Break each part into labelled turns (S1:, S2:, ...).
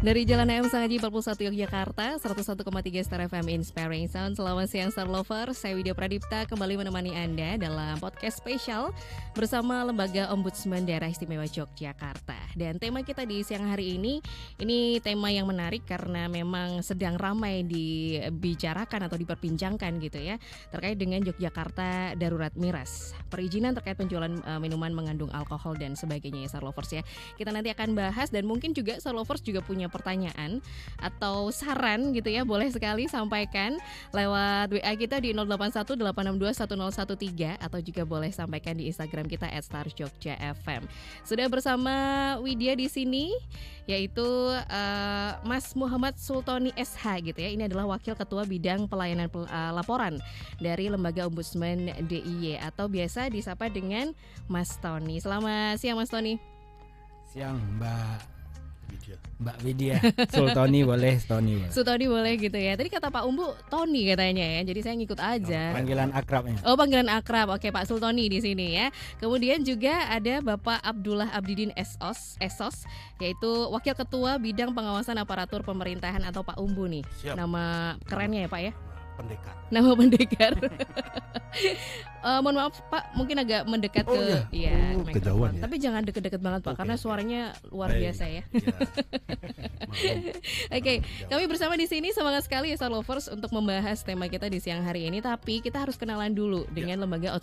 S1: Dari Jalan AM Sangaji 41 Yogyakarta, 101,3 Star FM Inspiring Sound. Selamat siang Star Lover, saya Widya Pradipta kembali menemani Anda dalam podcast spesial bersama Lembaga Ombudsman Daerah Istimewa Yogyakarta. Dan tema kita di siang hari ini tema yang menarik karena memang sedang ramai dibicarakan atau diperbincangkan gitu ya, terkait dengan Yogyakarta Darurat Miras. Perizinan terkait penjualan minuman mengandung alkohol dan sebagainya ya Star Lovers ya. Kita nanti akan bahas dan mungkin juga Star Lovers juga punya pertanyaan atau saran gitu ya, boleh sekali sampaikan lewat WA kita di 0818621013 atau juga boleh sampaikan di Instagram kita @starjogja_fm. Sudah bersama Widya di sini yaitu Mas Muhammad Sultoni SH gitu ya. Ini adalah Wakil Ketua Bidang Pelayanan Laporan dari Lembaga Ombudsman DIY atau biasa disapa dengan Mas Tony. Selamat siang Mas Tony.
S2: Siang Mbak Widya. Sultoni boleh, Tony boleh.
S1: Sultoni boleh gitu ya. Tadi kata Pak Umbu Tony katanya ya. Jadi saya ngikut aja.
S2: Panggilan akrabnya.
S1: Oh, panggilan akrab. Oke, Pak Sultoni di sini ya. Kemudian juga ada Bapak Abdullah Abdidin Esos yaitu Wakil Ketua Bidang Pengawasan Aparatur Pemerintahan atau Pak Umbu nih.
S3: Siap.
S1: Nama kerennya ya, Pak ya?
S3: Pendekar.
S1: Nama pendekar. Mohon maaf Pak, mungkin agak mendekat ke mikrofon.
S3: Kejauhan ya.
S1: Tapi jangan deket-deket banget Pak, karena suaranya luar biasa ya. Oke, kami bersama di sini semangat sekali ya Star Lovers untuk membahas tema kita di siang hari ini. Tapi kita harus kenalan dulu dengan Lembaga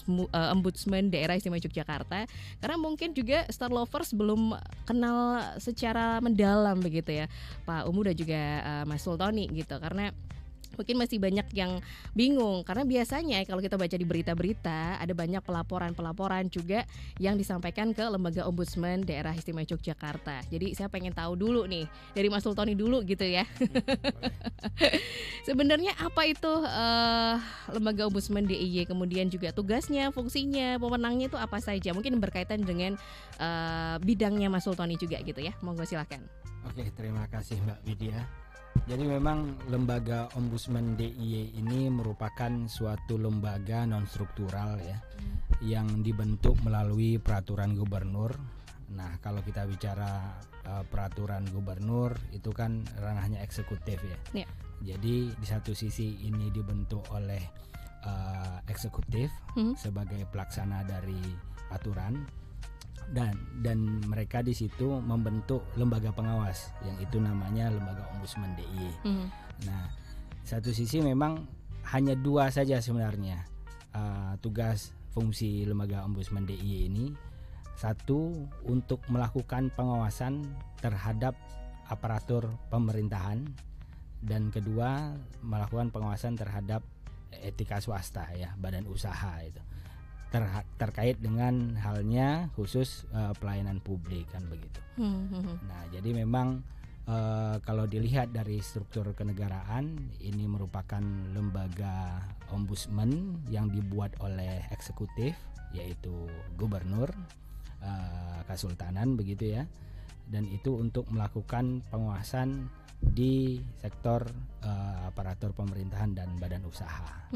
S1: Ombudsman Daerah Istimewa Yogyakarta, karena mungkin juga Star Lovers belum kenal secara mendalam begitu ya Pak Umu dan juga Mas Sultoni gitu, karena mungkin masih banyak yang bingung karena biasanya kalau kita baca di berita-berita ada banyak pelaporan juga yang disampaikan ke Lembaga Ombudsman Daerah Istimewa Yogyakarta. Jadi saya pengen tahu dulu nih dari Mas Sultoni dulu gitu ya. Sebenarnya apa itu Lembaga Ombudsman DIY, kemudian juga tugasnya, fungsinya, pemenangnya itu apa saja? Mungkin berkaitan dengan bidangnya Mas Sultoni juga gitu ya. Monggo silakan.
S2: Oke, terima kasih Mbak Widya. Jadi memang Lembaga Ombudsman DIY ini merupakan suatu lembaga non-struktural ya, yang dibentuk melalui peraturan gubernur. Nah, kalau kita bicara peraturan gubernur itu kan ranahnya eksekutif ya. Jadi di satu sisi ini dibentuk oleh eksekutif sebagai pelaksana dari aturan. Dan mereka di situ membentuk lembaga pengawas yang itu namanya Lembaga Ombudsman DIY. Nah, satu sisi memang hanya dua saja sebenarnya tugas fungsi Lembaga Ombudsman DIY ini. Satu, untuk melakukan pengawasan terhadap aparatur pemerintahan, dan kedua melakukan pengawasan terhadap etika swasta ya, badan usaha itu. Terkait dengan halnya khusus pelayanan publik kan begitu. Nah, jadi memang kalau dilihat dari struktur kenegaraan, ini merupakan lembaga ombudsman yang dibuat oleh eksekutif, yaitu gubernur, kesultanan begitu ya. Dan itu untuk melakukan pengawasan di sektor aparatur pemerintahan dan badan usaha,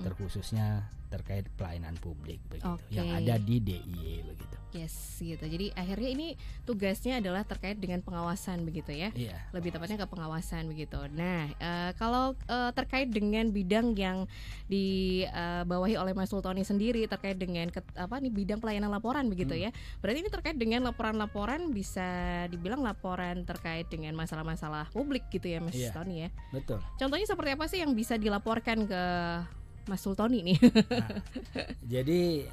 S2: terkhususnya terkait pelayanan publik begitu, yang ada di DIY begitu.
S1: Yes, gitu. Jadi akhirnya ini tugasnya adalah terkait dengan pengawasan begitu ya.
S2: Iya.
S1: Lebih tepatnya ke pengawasan begitu. Nah, kalau terkait dengan bidang yang dibawahi oleh Mas Sultoni sendiri terkait dengan bidang pelayanan laporan begitu ya. Berarti ini terkait dengan laporan-laporan, bisa dibilang laporan terkait dengan masalah-masalah publik gitu ya Mas Sultoni ya.
S2: Betul.
S1: Contohnya seperti apa sih yang bisa dilaporkan ke Mas Sultoni nih?
S2: Nah, jadi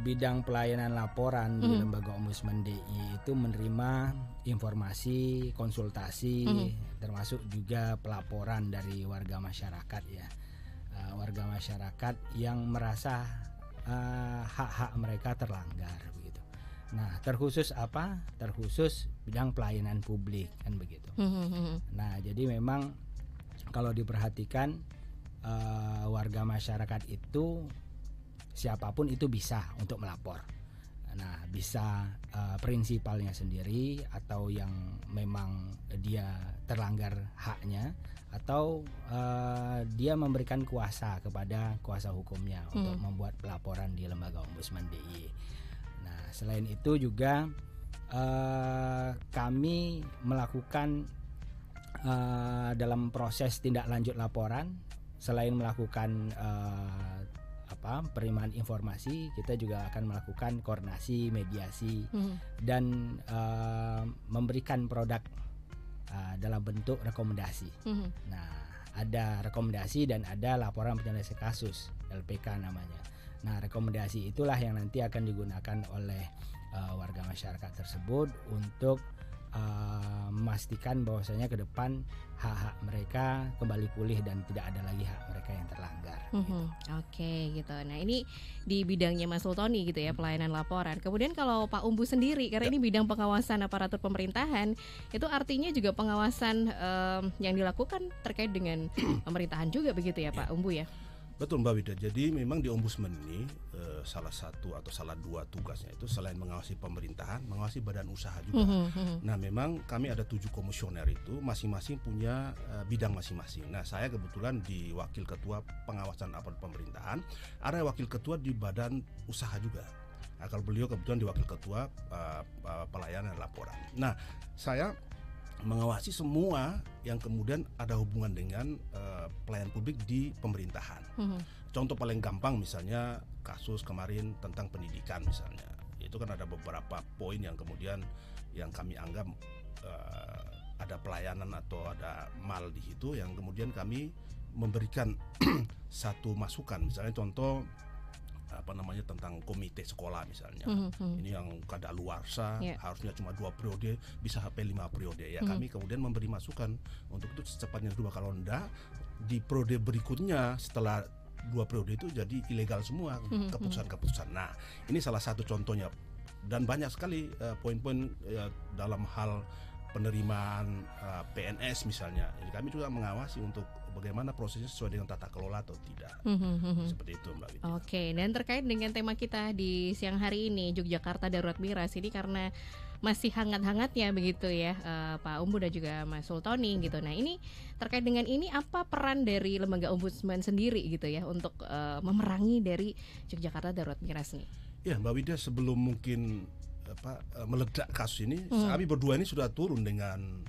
S2: bidang pelayanan laporan di Lembaga Ombudsman DIY itu menerima informasi, konsultasi, termasuk juga pelaporan dari warga masyarakat ya, warga masyarakat yang merasa hak-hak mereka terlanggar begitu. Nah, terkhusus apa? Terkhusus bidang pelayanan publik kan begitu. Nah, jadi memang kalau diperhatikan warga masyarakat itu siapapun itu bisa untuk melapor. Nah, bisa prinsipalnya sendiri atau yang memang dia terlanggar haknya, atau dia memberikan kuasa kepada kuasa hukumnya untuk membuat pelaporan di Lembaga Ombudsman DIY. Nah, selain itu juga Kami melakukan dalam proses tindak lanjut laporan, selain melakukan penerimaan informasi, kita juga akan melakukan koordinasi, mediasi, dan memberikan produk dalam bentuk rekomendasi. Nah, ada rekomendasi dan ada laporan penyelesaian kasus, LPK namanya. Nah, rekomendasi itulah yang nanti akan digunakan oleh warga masyarakat tersebut untuk memastikan bahwasanya ke depan hak-hak mereka kembali pulih dan tidak ada lagi hak mereka yang terlanggar. Gitu.
S1: Oke, gitu. Nah, ini di bidangnya Mas Sultoni gitu ya, pelayanan laporan. Kemudian kalau Pak Umbu sendiri, karena ini bidang pengawasan aparatur pemerintahan, itu artinya juga pengawasan yang dilakukan terkait dengan pemerintahan juga begitu ya Pak Umbu ya?
S3: Betul Mbak Wida, jadi memang di Ombudsman ini salah satu atau salah dua tugasnya itu selain mengawasi pemerintahan, mengawasi badan usaha juga. Nah memang kami ada 7 komisioner itu, masing-masing punya bidang masing-masing. Nah saya kebetulan di Wakil Ketua Pengawasan Aparatur Pemerintahan, ada Wakil Ketua di badan usaha juga. Nah, kalau beliau kebetulan di Wakil Ketua Pelayanan Laporan. Nah saya mengawasi semua yang kemudian ada hubungan dengan pelayanan publik di pemerintahan. Contoh paling gampang misalnya kasus kemarin tentang pendidikan misalnya, itu kan ada beberapa poin yang kemudian yang kami anggap ada pelayanan atau ada mal di situ yang kemudian kami memberikan satu masukan, misalnya contoh tentang komite sekolah misalnya. Ini yang kadaluarsa harusnya cuma 2 periode bisa sampai 5 periode ya. Kami kemudian memberi masukan untuk itu secepatnya 2, kalau enggak di periode berikutnya setelah 2 periode itu jadi ilegal semua keputusan-keputusan. Nah, ini salah satu contohnya dan banyak sekali poin-poin dalam hal penerimaan PNS misalnya. Jadi kami juga mengawasi untuk bagaimana prosesnya sesuai dengan tata kelola atau tidak. Seperti itu Mbak Widya.
S1: Oke, dan terkait dengan tema kita di siang hari ini, Yogyakarta Darurat Miras, ini karena masih hangat-hangatnya begitu ya Pak Umbu dan juga Mas Sultoni gitu. Nah ini terkait dengan ini apa peran dari lembaga Ombudsman sendiri gitu ya untuk memerangi dari Yogyakarta Darurat Miras nih?
S3: Ya Mbak Widya, sebelum mungkin meledak kasus ini, kami berdua ini sudah turun dengan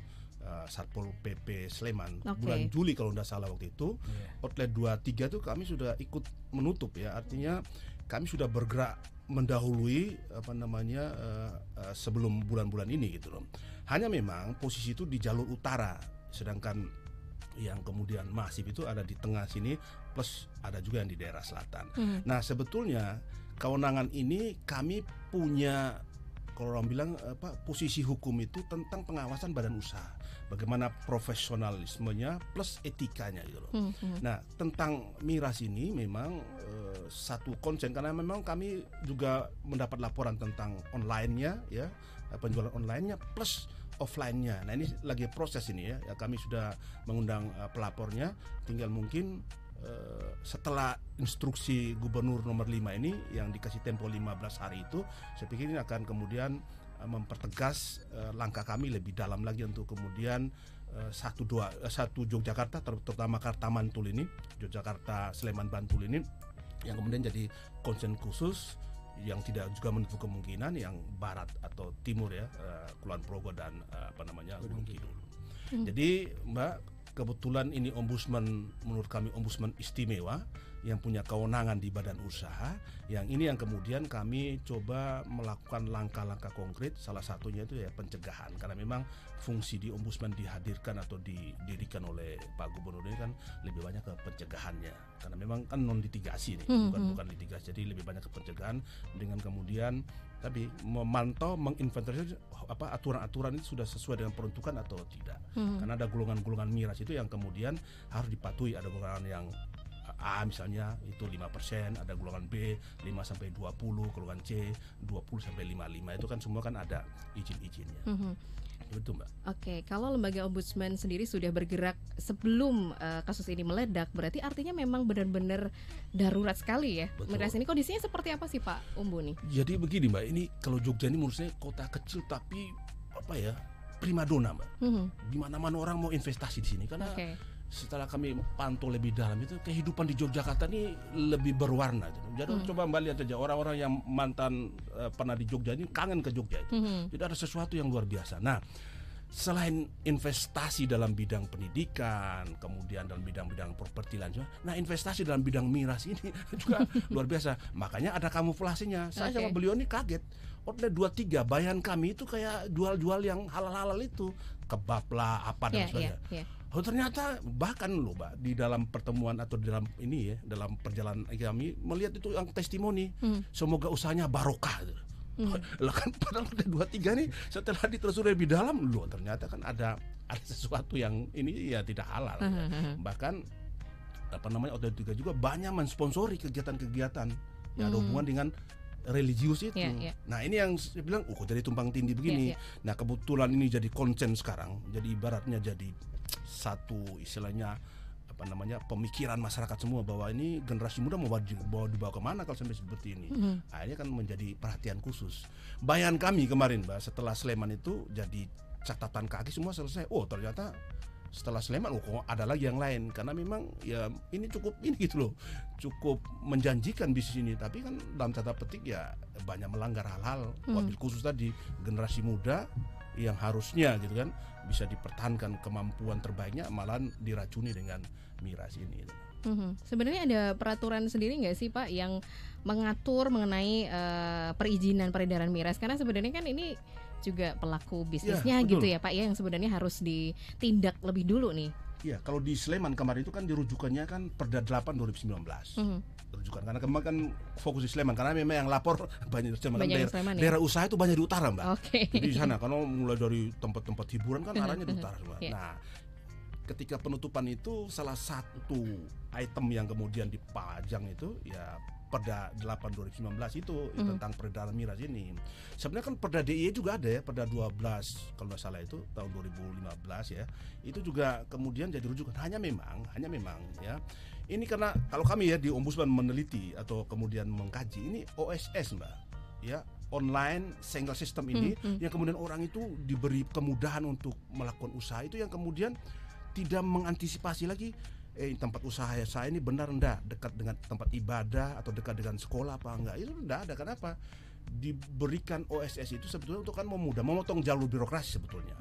S3: Satpol PP Sleman bulan Juli kalau tidak salah waktu itu. Outlet 23 itu kami sudah ikut menutup ya, artinya kami sudah bergerak mendahului sebelum bulan-bulan ini gitu loh. Hanya memang posisi itu di jalur utara, sedangkan yang kemudian masif itu ada di tengah sini plus ada juga yang di daerah selatan. Nah sebetulnya kewenangan ini kami punya, kalau orang bilang posisi hukum itu tentang pengawasan badan usaha, bagaimana profesionalismenya plus etikanya gitu loh. Nah tentang miras ini memang satu konsen, karena memang kami juga mendapat laporan tentang online-nya ya, penjualan online-nya plus offline-nya. Nah ini lagi proses ini ya, kami sudah mengundang pelapornya, tinggal mungkin setelah instruksi Gubernur nomor 5 ini yang dikasih tempo 15 hari itu, saya pikir ini akan kemudian mempertegas langkah kami lebih dalam lagi untuk kemudian satu Yogyakarta, terutama Karta Mantul ini, Yogyakarta Sleman Bantul ini yang kemudian jadi konsen khusus, yang tidak juga menutup kemungkinan yang barat atau timur ya, Kulon Progo dan Gunung Kidul. Jadi Mbak, kebetulan ini ombudsman, menurut kami ombudsman istimewa yang punya kewenangan di badan usaha, yang ini yang kemudian kami coba melakukan langkah-langkah konkret, salah satunya itu ya pencegahan, karena memang fungsi di ombudsman dihadirkan atau didirikan oleh Pak Gubernur ini kan lebih banyak ke pencegahannya, karena memang kan non litigasi nih, bukan litigasi, jadi lebih banyak ke pencegahan dengan kemudian tapi memantau, menginventarisir aturan-aturan itu sudah sesuai dengan peruntukan atau tidak. Karena ada golongan-golongan miras itu yang kemudian harus dipatuhi, ada golongan yang A misalnya itu 5%, ada golongan B 5-20, golongan C 20-55, itu kan semua kan ada izin-izinnya. Itu Mbak.
S1: Oke, kalau lembaga ombudsman sendiri sudah bergerak sebelum kasus ini meledak, berarti artinya memang benar-benar darurat sekali ya. Miras ini kondisinya seperti apa sih Pak Umbu nih?
S3: Jadi begini Mbak, ini kalau Jogja ini menurut saya kota kecil tapi primadona Mbak. Di mana-mana orang mau investasi di sini karena setelah kami pantau lebih dalam itu kehidupan di Yogyakarta ini lebih berwarna gitu. Jadi coba Mbak lihat aja orang-orang yang mantan pernah di Jogja ini kangen ke Jogja itu. Jadi ada sesuatu yang luar biasa. Nah, selain investasi dalam bidang pendidikan, kemudian dalam bidang-bidang properti lain, nah investasi dalam bidang miras ini juga luar biasa. Makanya ada kamuflasenya. Saya sama beliau ini kaget. Order 23 bayan kami itu kayak jual-jual yang halal-halal itu, kebab lah apa dan sebagainya. Oh ternyata bahkan loh Mbak di dalam pertemuan atau di dalam ini ya, dalam perjalanan kami melihat itu yang testimoni, semoga usahanya barokah gitu. Lah kan padahal udah 23 nih setelah ditelusuri lebih dalam loh ternyata kan ada sesuatu yang ini ya tidak halal ya. Bahkan OT3 juga banyak mensponsori kegiatan-kegiatan yang ada hubungan dengan religius itu. Nah ini yang saya bilang kok jadi tumpang tindih begini. Nah kebetulan ini jadi konsen sekarang, jadi ibaratnya jadi satu istilahnya pemikiran masyarakat semua bahwa ini generasi muda mau dibawa kemana kalau sampai seperti ini. Akhirnya kan menjadi perhatian khusus. Bayan kami kemarin Mbak setelah Sleman itu jadi catatan kaki semua selesai. Oh ternyata setelah Sleman ada lagi yang lain karena memang ya ini cukup cukup menjanjikan bisnis ini, tapi kan dalam tanda petik ya banyak melanggar hal-hal wabil khusus tadi generasi muda yang harusnya gitu kan bisa dipertahankan kemampuan terbaiknya malah diracuni dengan miras ini.
S1: Sebenarnya ada peraturan sendiri nggak sih Pak yang mengatur mengenai perizinan peredaran miras? Karena sebenarnya kan ini juga pelaku bisnisnya gitu ya Pak ya, yang sebenarnya harus ditindak lebih dulu nih.
S3: Iya, kalau di Sleman kemarin itu kan dirujukannya kan Perda 8 2019. Rujukan karena kemarin kan fokus di Sleman karena memang yang lapor banyak daerah usaha itu banyak di utara Mbak. Jadi di sana karena mulai dari tempat-tempat hiburan kan arahnya di utara semua. Nah, ketika penutupan itu salah satu item yang kemudian dipajang itu ya Perda 8 2019 itu tentang peredaran miras ini. Sebenarnya kan Perda DIY juga ada ya, Perda 12 kalau nggak salah itu tahun 2015 ya. Itu juga kemudian jadi rujukan. Hanya memang ya. Ini karena kalau kami ya di Ombudsman meneliti atau kemudian mengkaji ini OSS Mbak. Ya, online single system ini yang kemudian orang itu diberi kemudahan untuk melakukan usaha itu yang kemudian tidak mengantisipasi lagi tempat usaha saya ini benar enggak dekat dengan tempat ibadah atau dekat dengan sekolah apa enggak, itu enggak ada. Kenapa? Diberikan OSS itu sebetulnya untuk kan memotong jalur birokrasi sebetulnya.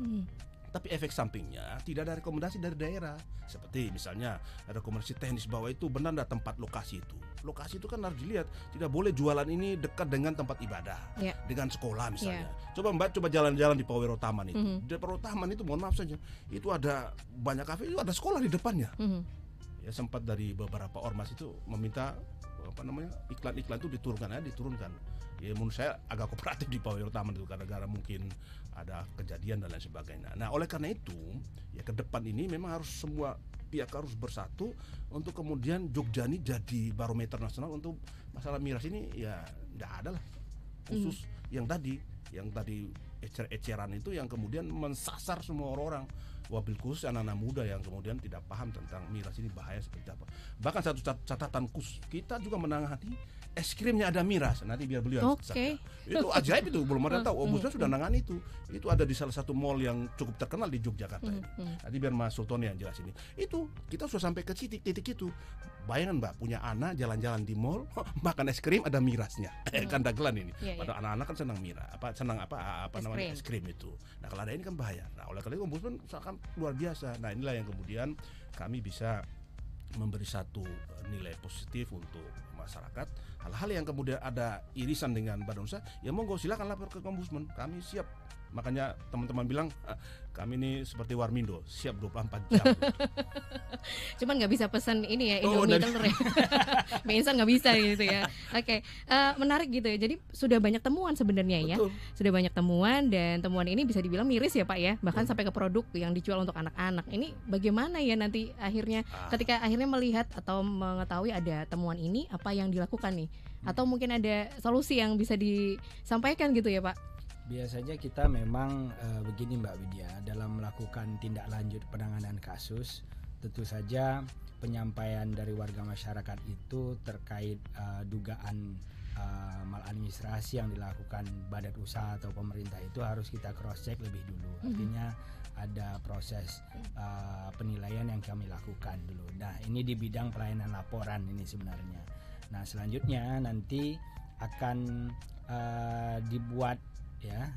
S3: Tapi efek sampingnya tidak ada rekomendasi dari daerah. Seperti misalnya ada rekomendasi teknis bahwa itu benar enggak tempat lokasi itu. Lokasi itu kan harus dilihat, tidak boleh jualan ini dekat dengan tempat ibadah, dengan sekolah misalnya. Coba Mbak jalan-jalan di Powero Taman itu. Di Powero Taman itu mohon maaf saja, itu ada banyak kafe, itu ada sekolah di depannya. Ya sempat dari beberapa ormas itu meminta iklan-iklan itu diturunkan. Ya menurut saya agak kooperatif di Powero Taman itu gara-gara mungkin ada kejadian dan lain sebagainya. Nah oleh karena itu ya ke depan ini memang harus semua pihak harus bersatu untuk kemudian Jogja ini jadi barometer nasional untuk masalah miras ini. Ya tidak ada lah khusus yang tadi ecer-eceran itu yang kemudian mensasar semua orang, wabil khusus anak-anak muda yang kemudian tidak paham tentang miras ini bahaya seperti apa. Bahkan satu catatan khusus, kita juga menangani es krimnya ada miras. Nanti biar beliau itu ajaib itu, belum ada tahu. Ombudsman sudah nangani itu. Itu ada di salah satu mall yang cukup terkenal di Yogyakarta ini. Nanti biar Mas Sultoni yang jelas ini. Itu kita sudah sampai ke titik itu. Bayangan Mbak punya anak jalan-jalan di mall makan es krim ada mirasnya. Kan dagelan ini. Padahal anak-anak kan senang miras, senang namanya es krim itu. Nah kalau ada ini kan bahaya. Nah oleh karena itu Ombudsman sangat luar biasa. Nah inilah yang kemudian kami bisa memberi satu nilai positif untuk masyarakat. Hal-hal yang kemudian ada irisan dengan badan usaha, ya monggo silakan lapor ke Ombudsman. Kami siap. Makanya teman-teman bilang kami ini seperti Warmindo, siap 24 jam.
S1: Cuman nggak bisa pesan ini ya Indomie telur ya. Mie instan nggak bisa gitu ya. Oke, menarik gitu ya. Jadi sudah banyak temuan sebenarnya ya. Sudah banyak temuan dan temuan ini bisa dibilang miris ya Pak ya. Bahkan sampai ke produk yang dijual untuk anak-anak. Ini bagaimana ya nanti akhirnya ketika akhirnya melihat atau mengetahui ada temuan ini, apa yang dilakukan nih? Atau mungkin ada solusi yang bisa disampaikan gitu ya Pak?
S2: Biasanya kita memang begini Mbak Widya, dalam melakukan tindak lanjut penanganan kasus, tentu saja penyampaian dari warga masyarakat itu terkait dugaan maladministrasi yang dilakukan badan usaha atau pemerintah itu harus kita cross check lebih dulu. Artinya ada proses penilaian yang kami lakukan dulu. Nah, ini di bidang pelayanan laporan ini sebenarnya. Nah, selanjutnya nanti akan dibuat ya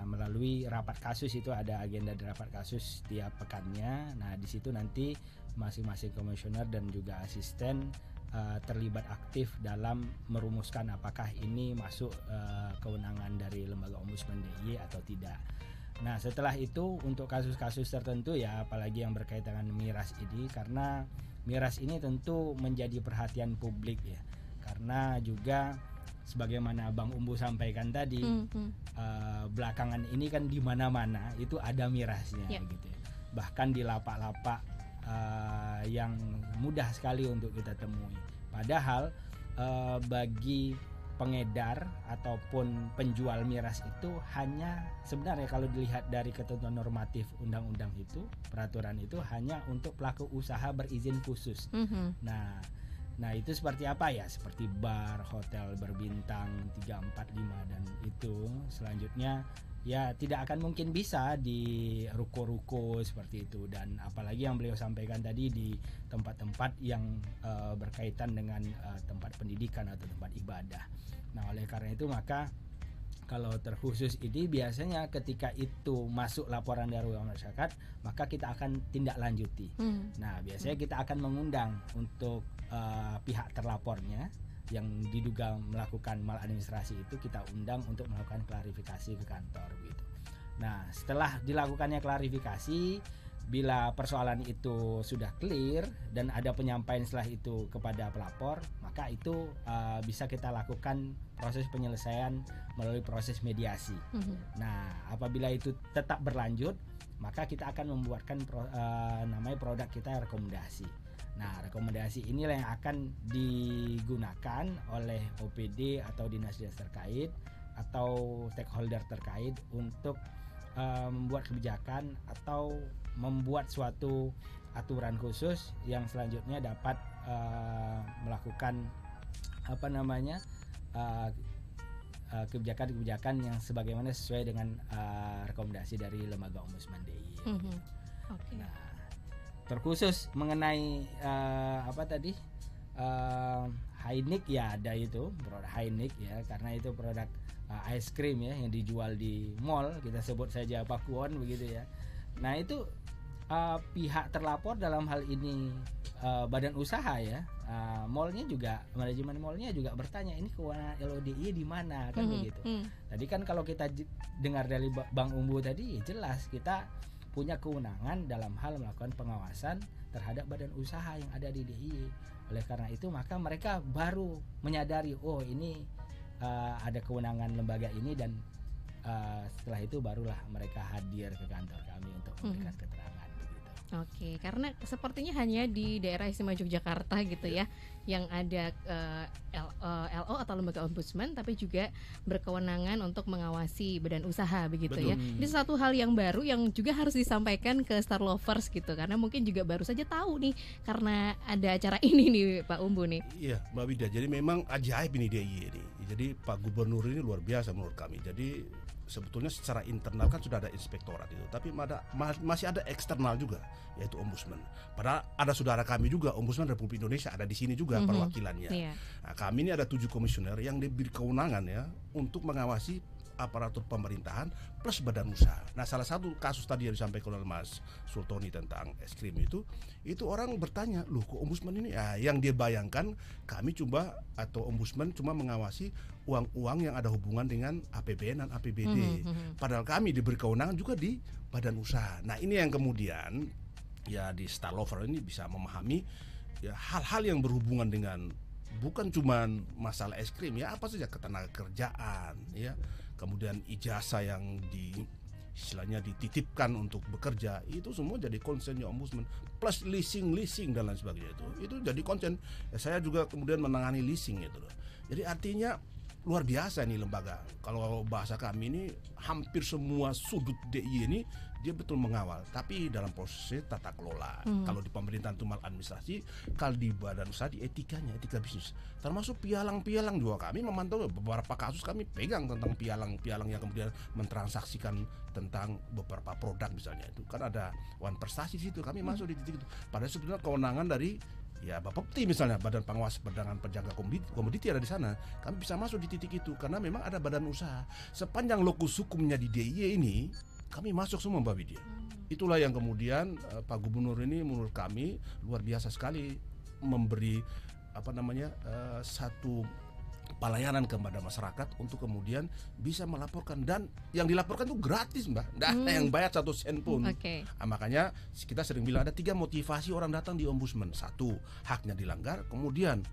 S2: melalui rapat kasus. Itu ada agenda di rapat kasus setiap pekannya. Nah, di situ nanti masing-masing komisioner dan juga asisten terlibat aktif dalam merumuskan apakah ini masuk kewenangan dari lembaga Ombudsman DIY atau tidak. Nah, setelah itu untuk kasus-kasus tertentu ya, apalagi yang berkaitan dengan miras ini, karena miras ini tentu menjadi perhatian publik ya, karena juga sebagaimana Bang Umbu sampaikan tadi, belakangan ini kan di mana-mana itu ada mirasnya, begitu ya. Bahkan di lapak-lapak yang mudah sekali untuk kita temui. Padahal bagi pengedar ataupun penjual miras itu hanya sebenarnya kalau dilihat dari ketentuan normatif undang-undang itu, peraturan itu hanya untuk pelaku usaha berizin khusus. Nah itu seperti apa ya? Seperti bar, hotel berbintang 3, 4, 5 dan itu selanjutnya ya tidak akan mungkin bisa di ruko-ruko seperti itu, dan apalagi yang beliau sampaikan tadi di tempat-tempat yang berkaitan dengan tempat pendidikan atau tempat ibadah. Nah oleh karena itu maka kalau terkhusus ini biasanya ketika itu masuk laporan dari masyarakat maka kita akan tindak lanjuti. Nah biasanya kita akan mengundang untuk pihak terlapornya yang diduga melakukan maladministrasi itu, kita undang untuk melakukan klarifikasi ke kantor gitu. Nah setelah dilakukannya klarifikasi, bila persoalan itu sudah clear dan ada penyampaian setelah itu kepada pelapor, maka itu bisa kita lakukan proses penyelesaian melalui proses mediasi. Nah apabila itu tetap berlanjut, maka kita akan membuatkan namanya produk kita rekomendasi. Nah rekomendasi inilah yang akan digunakan oleh OPD atau dinas-dinas terkait atau stakeholder terkait untuk membuat kebijakan atau membuat suatu aturan khusus yang selanjutnya dapat melakukan kebijakan-kebijakan yang sebagaimana sesuai dengan rekomendasi dari lembaga Ombudsman DIY.
S1: Okay.
S2: Nah, terkhusus mengenai Hainik ya, ada itu produk Hainik ya, karena itu produk ice cream ya yang dijual di mall, kita sebut saja Pakuwon begitu ya. Nah itu pihak terlapor dalam hal ini badan usaha ya, mallnya juga, manajemen mallnya juga bertanya ini kewenangan LODI di mana kan begitu. Tadi kan kalau kita dengar dari Bang Umbu tadi ya jelas kita punya kewenangan dalam hal melakukan pengawasan terhadap badan usaha yang ada di DIY. Oleh karena itu maka mereka baru menyadari oh ini ada kewenangan lembaga ini, dan setelah itu barulah mereka hadir ke kantor kami untuk memberikan keterangan begitu.
S1: Oke, karena sepertinya hanya di daerah istimewa Yogyakarta gitu ya yang ada LO atau lembaga ombudsman, tapi juga berkewenangan untuk mengawasi badan usaha begitu. Betul. Ya. Ini satu hal yang baru yang juga harus disampaikan ke Star Lovers gitu, karena mungkin juga baru saja tahu nih karena ada acara ini nih Pak Umbu nih. Iya
S3: Mbak Wida, jadi memang ajaib ini DIY ini. Jadi Pak Gubernur ini luar biasa menurut kami. Jadi sebetulnya secara internal kan sudah ada inspektorat itu, tapi masih ada eksternal juga, yaitu ombudsman. Padahal ada saudara kami juga, Ombudsman Republik Indonesia ada di sini juga perwakilannya. Nah, kami ini ada 7 komisioner yang diberi kewenangan ya untuk mengawasi aparatur pemerintahan plus badan usaha. Nah salah satu kasus tadi yang disampaikan oleh Mas Sultoni tentang es krim itu orang bertanya, loh kok ombudsman ini? Yang dia bayangkan kami atau ombudsman cuma mengawasi uang-uang yang ada hubungan dengan APBN dan APBD. Padahal kami diberi kewenangan juga di badan usaha. Nah ini yang kemudian ya di Star Lover ini bisa memahami ya hal-hal yang berhubungan dengan bukan cuma masalah es krim ya, apa saja ketenagakerjaan ya, kemudian ijazah yang istilahnya dititipkan untuk bekerja, itu semua jadi concernnya ombudsman, plus leasing dan lain sebagainya itu jadi concern ya, saya juga kemudian menangani leasing itu loh. Jadi artinya luar biasa nih lembaga. Kalau bahasa kami ini hampir semua sudut DIY ini dia betul mengawal, tapi dalam proses tata kelola. Kalau di pemerintahan itu maladministrasi, kalau di badan usaha di etikanya, etika bisnis. Termasuk pialang-pialang juga kami memantau beberapa kasus, kami pegang tentang pialang-pialang yang kemudian mentransaksikan tentang beberapa produk misalnya. Itu kan ada wan prestasi di situ, kami masuk di titik itu. Padahal sebenarnya kewenangan dari ya Bapepti misalnya, Badan Pengawas Perdagangan Penjaga Komoditi ada di sana. Kami bisa masuk di titik itu karena memang ada badan usaha. Sepanjang lokus hukumnya di DIY ini, kami masuk semua Mbak Widya. Itulah yang kemudian Pak Gubernur ini menurut kami luar biasa sekali memberi satu pelayanan kepada masyarakat untuk kemudian bisa melaporkan, dan yang dilaporkan itu gratis Mbak, tidak ada yang bayar 1 sen pun. Nah, makanya kita sering bilang ada 3 motivasi orang datang di ombudsman. 1, haknya dilanggar, kemudian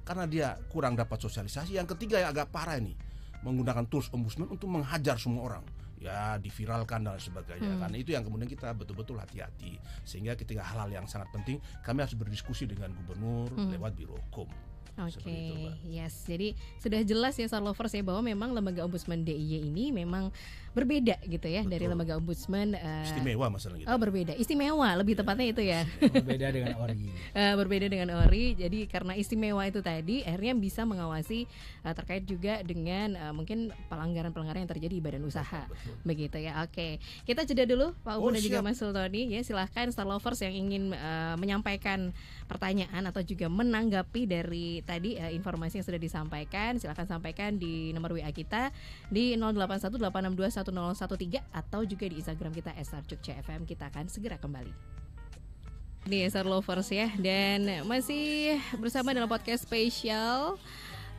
S3: karena dia kurang dapat sosialisasi. Yang ketiga yang agak parah ini, menggunakan tools ombudsman untuk menghajar semua orang, ya diviralkan dan sebagainya. Karena itu yang kemudian kita betul-betul hati-hati, sehingga ketika hal-hal yang sangat penting kami harus berdiskusi dengan gubernur lewat biro hukum.
S1: Yes. Jadi sudah jelas ya Star Lovers ya, bahwa memang lembaga ombudsman DIY ini memang berbeda gitu ya. Betul. Dari lembaga ombudsman
S3: istimewa masalah gitu.
S1: Oh, berbeda, istimewa lebih tepatnya itu ya.
S2: Berbeda dengan ORI.
S1: Berbeda dengan ORI. Jadi karena istimewa itu tadi akhirnya bisa mengawasi terkait juga dengan mungkin pelanggaran-pelanggaran yang terjadi di badan usaha. Betul. Begitu ya. Oke. Kita jeda dulu Pak Ubu dan juga Mas Sultoni ya. Silahkan Star Lovers yang ingin menyampaikan pertanyaan atau juga menanggapi dari tadi informasi yang sudah disampaikan, silakan sampaikan di nomor WA kita di 0818621013 atau juga di Instagram kita @StarJogjaFM. Kita akan segera kembali. Ini Star Lovers ya, dan masih bersama dalam podcast spesial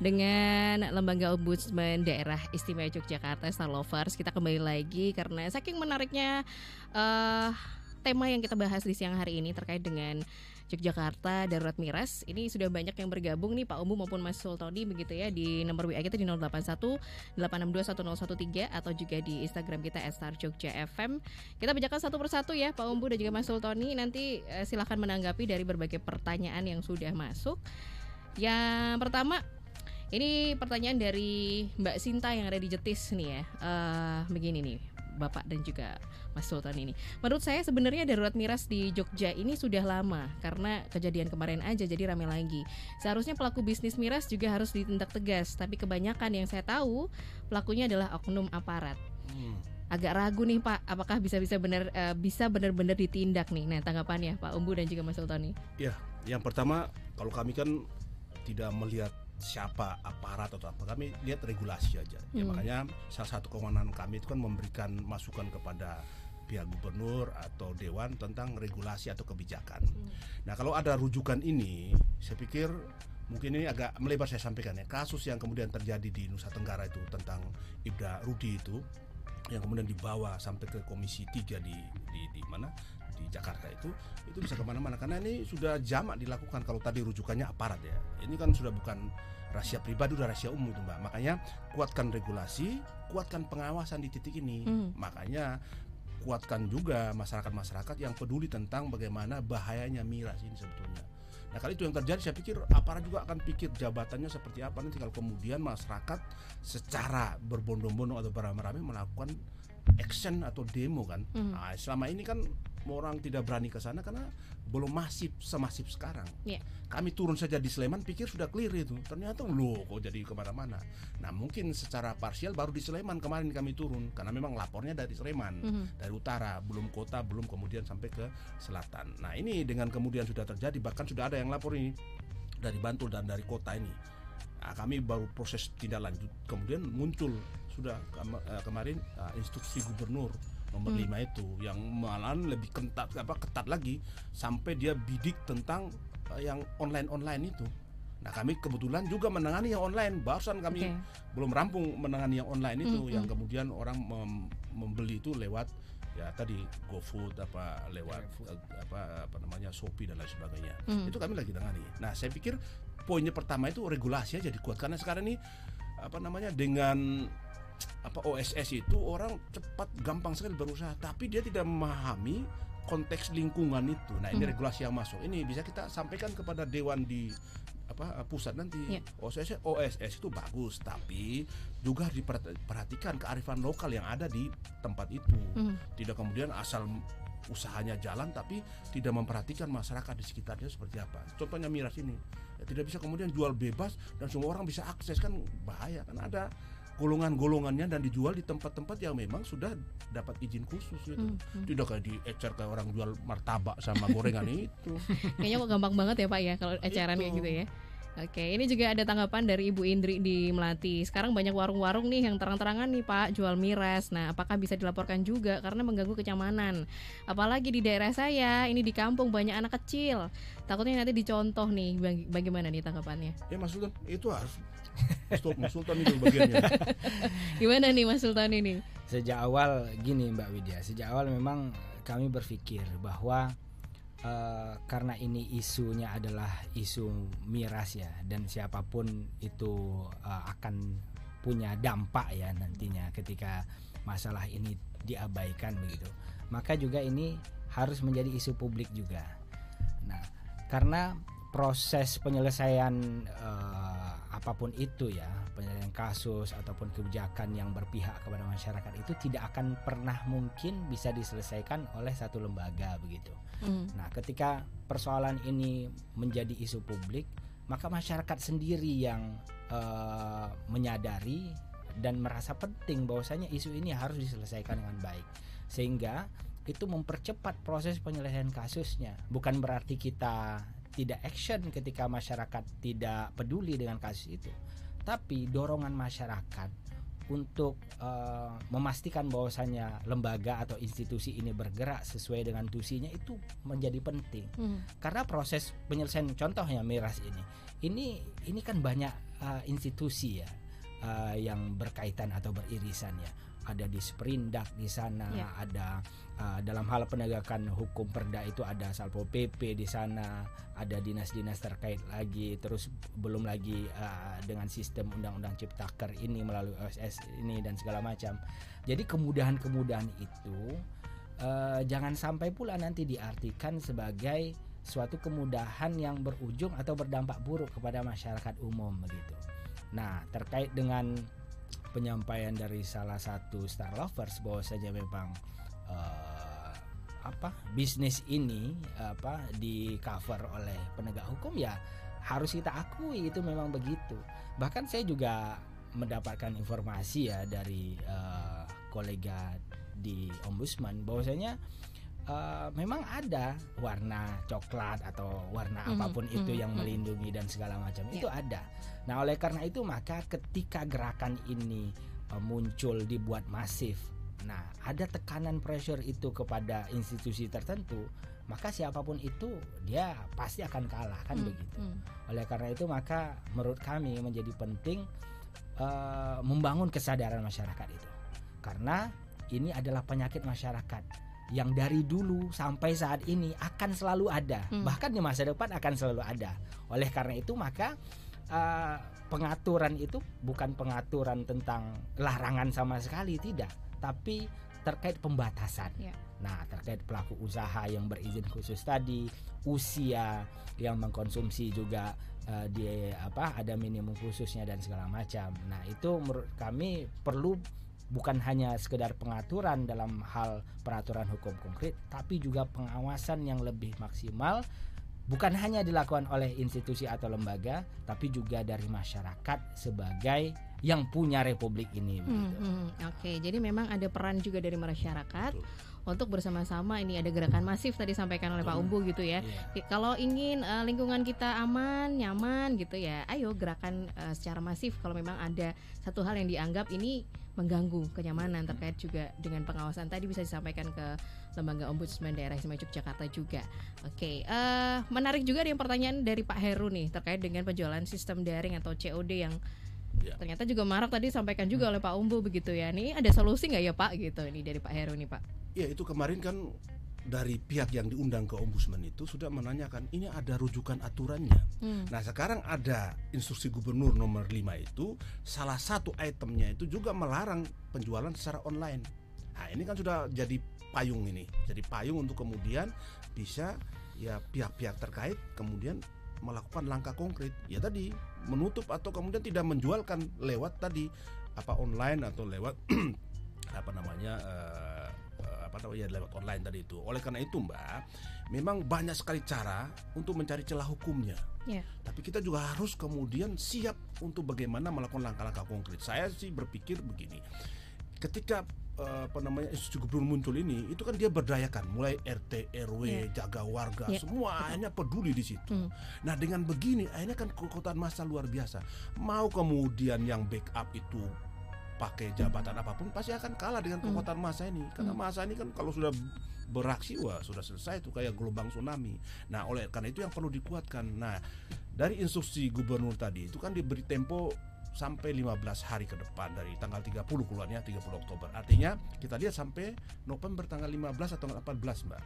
S1: dengan Lembaga Ombudsman Daerah Istimewa Yogyakarta, Star Lovers. Kita kembali lagi karena saking menariknya tema yang kita bahas di siang hari ini terkait dengan Yogyakarta Darurat Miras. Ini sudah banyak yang bergabung nih Pak Umbu maupun Mas Sultoni begitu ya, di nomor WA kita di 0818621013 atau juga di Instagram kita @starjogjafm. Kita bacakan satu persatu ya Pak Umbu dan juga Mas Sultoni. Nanti silahkan menanggapi dari berbagai pertanyaan yang sudah masuk. Yang pertama, ini pertanyaan dari Mbak Sinta yang ada di Jetis nih ya. Begini nih Bapak dan juga Mas Sultan ini. Menurut saya sebenarnya darurat miras di Jogja ini sudah lama, karena kejadian kemarin aja jadi rame lagi. Seharusnya pelaku bisnis miras juga harus ditindak tegas, tapi kebanyakan yang saya tahu pelakunya adalah oknum aparat. Agak ragu nih Pak, apakah bisa benar-benar ditindak nih? Nah, tanggapannya Pak Umbu dan juga Mas Sultan nih.
S3: Ya, yang pertama kalau kami kan tidak melihat siapa aparat atau apa, kami lihat regulasi aja. Ya, makanya salah satu kewenangan kami itu kan memberikan masukan kepada pihak gubernur atau dewan tentang regulasi atau kebijakan. Nah, kalau ada rujukan ini, saya pikir mungkin ini agak melebar saya sampaikan ya. Kasus yang kemudian terjadi di Nusa Tenggara itu tentang Ibda Rudi itu, yang kemudian dibawa sampai ke Komisi 3 di mana? Di Jakarta itu bisa kemana-mana karena ini sudah jamak dilakukan. Kalau tadi rujukannya aparat ya, ini kan sudah bukan rahasia pribadi, udah rahasia umum itu Mbak. Makanya kuatkan regulasi, kuatkan pengawasan di titik ini. Makanya kuatkan juga masyarakat yang peduli tentang bagaimana bahayanya miras ini sebetulnya. Nah, kalau itu yang terjadi, saya pikir aparat juga akan pikir jabatannya seperti apa nanti kalau kemudian masyarakat secara berbondong-bondong atau beramai-ramai melakukan action atau demo kan. Nah, selama ini kan orang tidak berani ke sana karena belum semasif sekarang. Kami turun saja di Sleman pikir sudah clear itu, ternyata loh kok jadi kemana-mana. Nah, mungkin secara parsial baru di Sleman kemarin kami turun karena memang lapornya dari Sleman, dari utara, belum kota, belum kemudian sampai ke selatan. Nah, ini dengan kemudian sudah terjadi, bahkan sudah ada yang lapor ini dari Bantul dan dari kota ini. Nah, kami baru proses tindak lanjut, kemudian muncul sudah kemarin instruksi gubernur nomor 5 itu yang malah lebih ketat lagi sampai dia bidik tentang yang online itu. Nah, kami kebetulan juga menangani yang online. Barusan kami belum rampung menangani yang online itu yang kemudian orang membeli itu lewat ya tadi GoFood lewat Shopee dan lain sebagainya. Itu kami lagi tangani. Nah, saya pikir poinnya pertama itu regulasi aja dikuatkan. Karena sekarang ini dengan OSS itu orang cepat gampang sekali berusaha, tapi dia tidak memahami konteks lingkungan itu. Nah, ini regulasi yang masuk. Ini bisa kita sampaikan kepada dewan di pusat nanti. OSS itu bagus, tapi juga diperhatikan kearifan lokal yang ada di tempat itu. Tidak kemudian asal usahanya jalan tapi tidak memperhatikan masyarakat di sekitarnya seperti apa. Contohnya miras ini, tidak bisa kemudian jual bebas dan semua orang bisa akses, kan bahaya, kan ada golongan-golongannya dan dijual di tempat-tempat yang memang sudah dapat izin khusus gitu. Tidak kayak diecer kayak orang jual martabak sama gorengan itu.
S1: Kayaknya kok gampang banget ya Pak ya kalau eceran kayak gitu ya. Oke, ini juga ada tanggapan dari Ibu Indri di Melati. Sekarang banyak warung-warung nih yang terang-terangan nih Pak jual miras. Nah, apakah bisa dilaporkan juga karena mengganggu kenyamanan? Apalagi di daerah saya, ini di kampung banyak anak kecil. Takutnya nanti dicontoh nih. Bagaimana nih tanggapannya?
S3: Ya Mas Sultan, itu harus stop Mas Sultan itu bagiannya.
S1: Gimana nih Mas Sultan ini?
S2: Sejak awal gini Mbak Widya, sejak awal memang kami berpikir bahwa karena ini isunya adalah isu miras ya, dan siapapun itu akan punya dampak ya nantinya ketika masalah ini diabaikan begitu, maka juga ini harus menjadi isu publik juga. Nah, karena proses penyelesaian apapun itu ya, penyelesaian kasus ataupun kebijakan yang berpihak kepada masyarakat itu tidak akan pernah mungkin bisa diselesaikan oleh satu lembaga begitu. Nah, ketika persoalan ini menjadi isu publik, maka masyarakat sendiri yang menyadari dan merasa penting bahwasanya isu ini harus diselesaikan dengan baik, sehingga itu mempercepat proses penyelesaian kasusnya. Bukan berarti kita tidak action ketika masyarakat tidak peduli dengan kasus itu, tapi dorongan masyarakat untuk memastikan bahwasanya lembaga atau institusi ini bergerak sesuai dengan tusinya itu menjadi penting. Karena proses penyelesaian, contohnya miras ini kan banyak institusi ya yang berkaitan atau beririsan ya. Ada di Sprindak di sana, ada dalam hal penegakan hukum Perda itu ada Satpol PP di sana, ada dinas-dinas terkait lagi, terus belum lagi dengan sistem Undang-Undang Ciptaker ini melalui OSS ini dan segala macam. Jadi kemudahan-kemudahan itu jangan sampai pula nanti diartikan sebagai suatu kemudahan yang berujung atau berdampak buruk kepada masyarakat umum begitu. Nah, terkait dengan penyampaian dari salah satu Star Lovers bahwasanya memang bisnis ini di cover oleh penegak hukum, ya harus kita akui itu memang begitu. Bahkan saya juga mendapatkan informasi ya dari kolega di Ombudsman bahwasanya memang ada warna coklat atau warna apapun itu yang melindungi dan segala macam itu ada. Nah, oleh karena itu maka ketika gerakan ini muncul dibuat masif, nah ada tekanan pressure itu kepada institusi tertentu, maka siapapun itu dia pasti akan kalah kan begitu. Oleh karena itu maka menurut kami menjadi penting membangun kesadaran masyarakat itu, karena ini adalah penyakit masyarakat yang dari dulu sampai saat ini akan selalu ada, bahkan di masa depan akan selalu ada. Oleh karena itu maka pengaturan itu bukan pengaturan tentang larangan sama sekali, tidak, tapi terkait pembatasan. Nah, terkait pelaku usaha yang berizin khusus tadi, usia yang mengkonsumsi juga ada minimum khususnya dan segala macam. Nah, itu menurut kami perlu bukan hanya sekedar pengaturan dalam hal peraturan hukum konkret, tapi juga pengawasan yang lebih maksimal, bukan hanya dilakukan oleh institusi atau lembaga, tapi juga dari masyarakat sebagai yang punya republik ini.
S1: Oke, jadi memang ada peran juga dari masyarakat untuk bersama-sama. Ini ada gerakan masif tadi sampaikan oleh Pak Umbu gitu ya. Kalau ingin lingkungan kita aman, nyaman gitu ya, ayo gerakan secara masif. Kalau memang ada satu hal yang dianggap ini mengganggu kenyamanan terkait juga dengan pengawasan tadi, bisa disampaikan ke Lembaga Ombudsman Daerah Istimewa Yogyakarta juga. Oke, menarik juga ada yang pertanyaan dari Pak Heru nih terkait dengan penjualan sistem daring atau COD yang ternyata juga marak tadi sampaikan juga oleh Pak Umbu begitu ya. Nih ada solusi nggak ya Pak gitu, ini dari Pak Heru nih Pak?
S3: Ya, itu kemarin kan dari pihak yang diundang ke ombudsman itu sudah menanyakan ini ada rujukan aturannya. Nah sekarang ada instruksi gubernur nomor 5 itu salah satu itemnya itu juga melarang penjualan secara online. Nah ini kan sudah jadi payung ini, jadi payung untuk kemudian bisa ya pihak-pihak terkait kemudian melakukan langkah konkret. Ya tadi menutup atau kemudian tidak menjualkan lewat tadi apa online atau lewat apa namanya lewat online tadi itu. Oleh karena itu Mbak, memang banyak sekali cara untuk mencari celah hukumnya. Tapi kita juga harus kemudian siap untuk bagaimana melakukan langkah-langkah konkret. Saya sih berpikir begini, ketika institusi gubernur muncul ini, itu kan dia berdayakan mulai RT, RW, jaga warga, semua akhirnya peduli di situ. Nah dengan begini akhirnya kan kekuatan massa luar biasa. Mau kemudian yang backup itu pakai jabatan apapun pasti akan kalah dengan kekuatan massa ini, karena massa ini kan kalau sudah beraksi wah sudah selesai itu kayak gelombang tsunami. Nah oleh karena itu yang perlu dikuatkan. Nah dari instruksi gubernur tadi itu kan diberi tempo sampai 15 hari ke depan, dari tanggal 30 keluarnya 30 Oktober. Artinya kita lihat sampai November tanggal 15 atau 14 Mbak.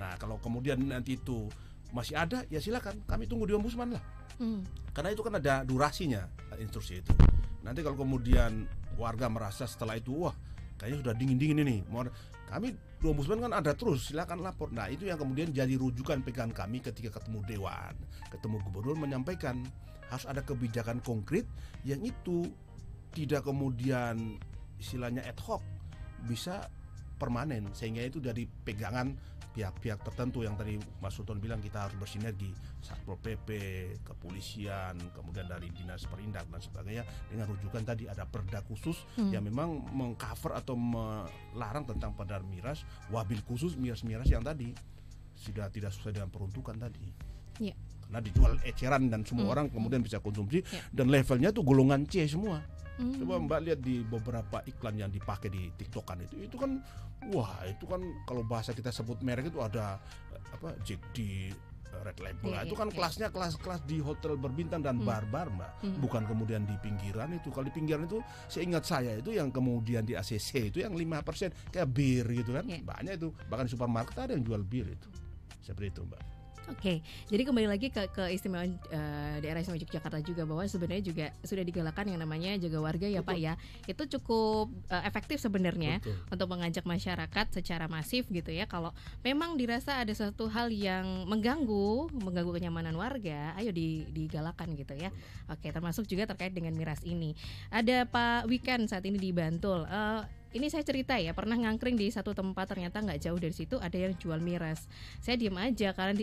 S3: Nah kalau kemudian nanti itu masih ada ya silakan kami tunggu di ombudsman lah. Karena itu kan ada durasinya instruksi itu. Nanti kalau kemudian warga merasa setelah itu wah kayaknya sudah dingin-dingin ini, kami di ombudsman kan ada terus, silakan lapor. Nah itu yang kemudian jadi rujukan pegangan kami ketika ketemu dewan, ketemu gubernur, menyampaikan harus ada kebijakan konkret yang itu tidak kemudian istilahnya ad hoc, bisa permanen, sehingga itu dari pegangan pihak-pihak tertentu yang tadi Mas Sultan bilang kita harus bersinergi, Satpol PP, kepolisian, kemudian dari dinas perindak dan sebagainya, dengan rujukan tadi ada perda khusus yang memang mengcover atau melarang tentang padar miras, wabil khusus miras-miras yang tadi sudah tidak sesuai dengan peruntukan tadi. Karena dijual eceran dan semua orang kemudian bisa konsumsi, dan levelnya tuh golongan C semua. Coba Mbak lihat di beberapa iklan yang dipakai di TikTokan itu kan wah itu kan kalau bahasa kita sebut merek itu ada apa Jack D, Red Label. Itu kan kelasnya kelas di hotel berbintang dan bar-bar Mbak. Bukan kemudian di pinggiran itu. Kalau di pinggiran itu seingat saya itu yang kemudian di ACC itu yang 5% kayak bir gitu kan. Banyak itu. Bahkan di supermarket ada yang jual bir itu. Seperti itu Mbak.
S1: Oke, jadi kembali lagi ke keistimewaan daerah istimewa Yogyakarta juga, bahwa sebenarnya juga sudah digalakkan yang namanya jaga warga ya Pak ya. Itu cukup efektif sebenarnya untuk mengajak masyarakat secara masif gitu ya. Kalau memang dirasa ada suatu hal yang mengganggu kenyamanan warga, ayo digalakkan gitu ya. Oke, termasuk juga terkait dengan miras ini. Ada Pak Wikan saat ini di Bantul. Ini saya cerita ya, pernah ngangkring di satu tempat, ternyata nggak jauh dari situ ada yang jual miras. Saya diam aja karena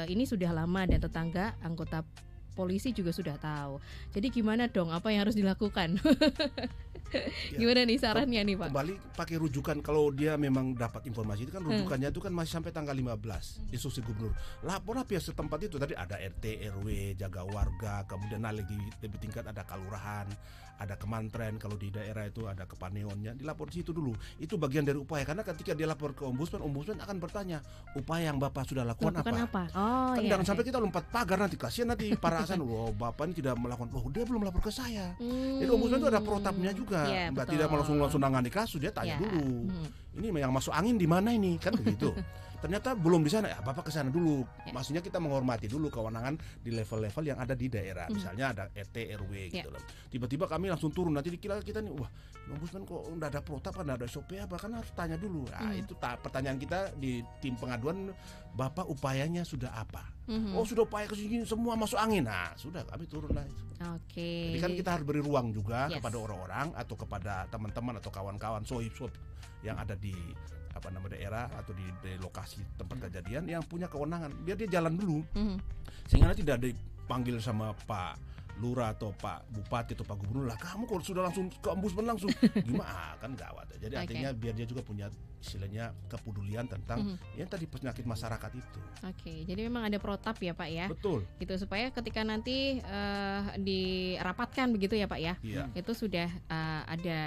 S1: ini sudah lama dan tetangga anggota polisi juga sudah tahu. Jadi gimana dong, apa yang harus dilakukan? Gimana nih sarannya nih Pak?
S3: Kembali pakai rujukan, kalau dia memang dapat informasi itu kan rujukannya itu kan masih sampai tanggal 15 instruksi gubernur. Laporlah pihak setempat itu, tadi ada RT, RW, jaga warga, kemudian lebih tingkat ada kelurahan, ada kemantren, kalau di daerah itu ada kepaneonnya, dilapor di situ dulu. Itu bagian dari upaya, karena ketika dia lapor ke ombudsman akan bertanya upaya yang Bapak sudah lakukan apa?
S1: Oh,
S3: kan jangan sampai kita lompat pagar nanti, kasihan nanti para asan, Bapak ini tidak melakukan, dia belum lapor ke saya. Jadi ombudsman itu ada protapnya juga. Mbak tidak langsung nangani kasus, dia tanya dulu. Ini yang masuk angin di mana ini, kan begitu. Ternyata belum di sana, ya Bapak ke sana dulu. Maksudnya kita menghormati dulu kewenangan di level-level yang ada di daerah. Misalnya ada RT, RW gitu loh. Tiba-tiba kami langsung turun, nanti dikira kita nih, wah, ombudsman kok enggak ada protap, kan ada SOP apa, kan harus tanya dulu. Nah, itu pertanyaan kita di tim pengaduan, Bapak upayanya sudah apa? Oh, sudah upaya kesini semua masuk angin. Nah, sudah kami turun lah itu. Jadi kan kita harus beri ruang juga kepada orang-orang atau kepada teman-teman atau kawan-kawan sohib-sohib yang ada di daerah atau di lokasi tempat kejadian yang punya kewenangan, biar dia jalan dulu, sehingga nanti tidak dipanggil sama Pak Lurah atau Pak Bupati atau Pak Gubernur, lah kamu kok sudah langsung ke ombudsman langsung, gimana, kan gawat. Jadi artinya biar dia juga punya istilahnya kepedulian tentang yang tadi penyakit masyarakat itu.
S1: Jadi memang ada protap ya Pak ya.
S3: Betul.
S1: Gitu supaya ketika nanti dirapatkan begitu ya Pak ya. Itu sudah ada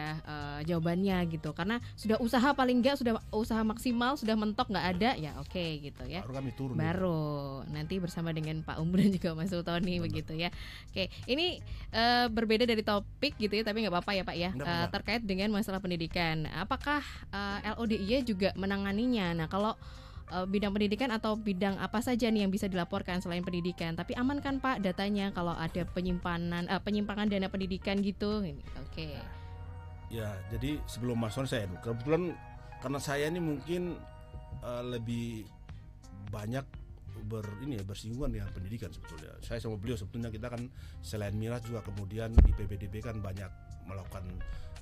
S1: jawabannya gitu. Karena sudah usaha paling enggak sudah usaha maksimal, sudah mentok nggak ada ya gitu ya.
S3: Baru kami turun.
S1: Nanti bersama dengan Pak Umbu dan juga Mas Sultoni begitu ya. Ini berbeda dari topik gitu ya, tapi nggak apa-apa ya Pak ya. Terkait dengan masalah pendidikan. Apakah LODIY juga menanganinya? Nah, kalau bidang pendidikan atau bidang apa saja nih yang bisa dilaporkan selain pendidikan. Tapi aman kan Pak datanya kalau ada penyimpangan dana pendidikan gitu? Oke.
S3: Ya, jadi sebelum masuk saya kebetulan karena saya ini mungkin lebih banyak bersinggungan dengan pendidikan sebetulnya. Saya sama beliau sebetulnya kita kan selain miras juga kemudian di PBDB kan banyak melakukan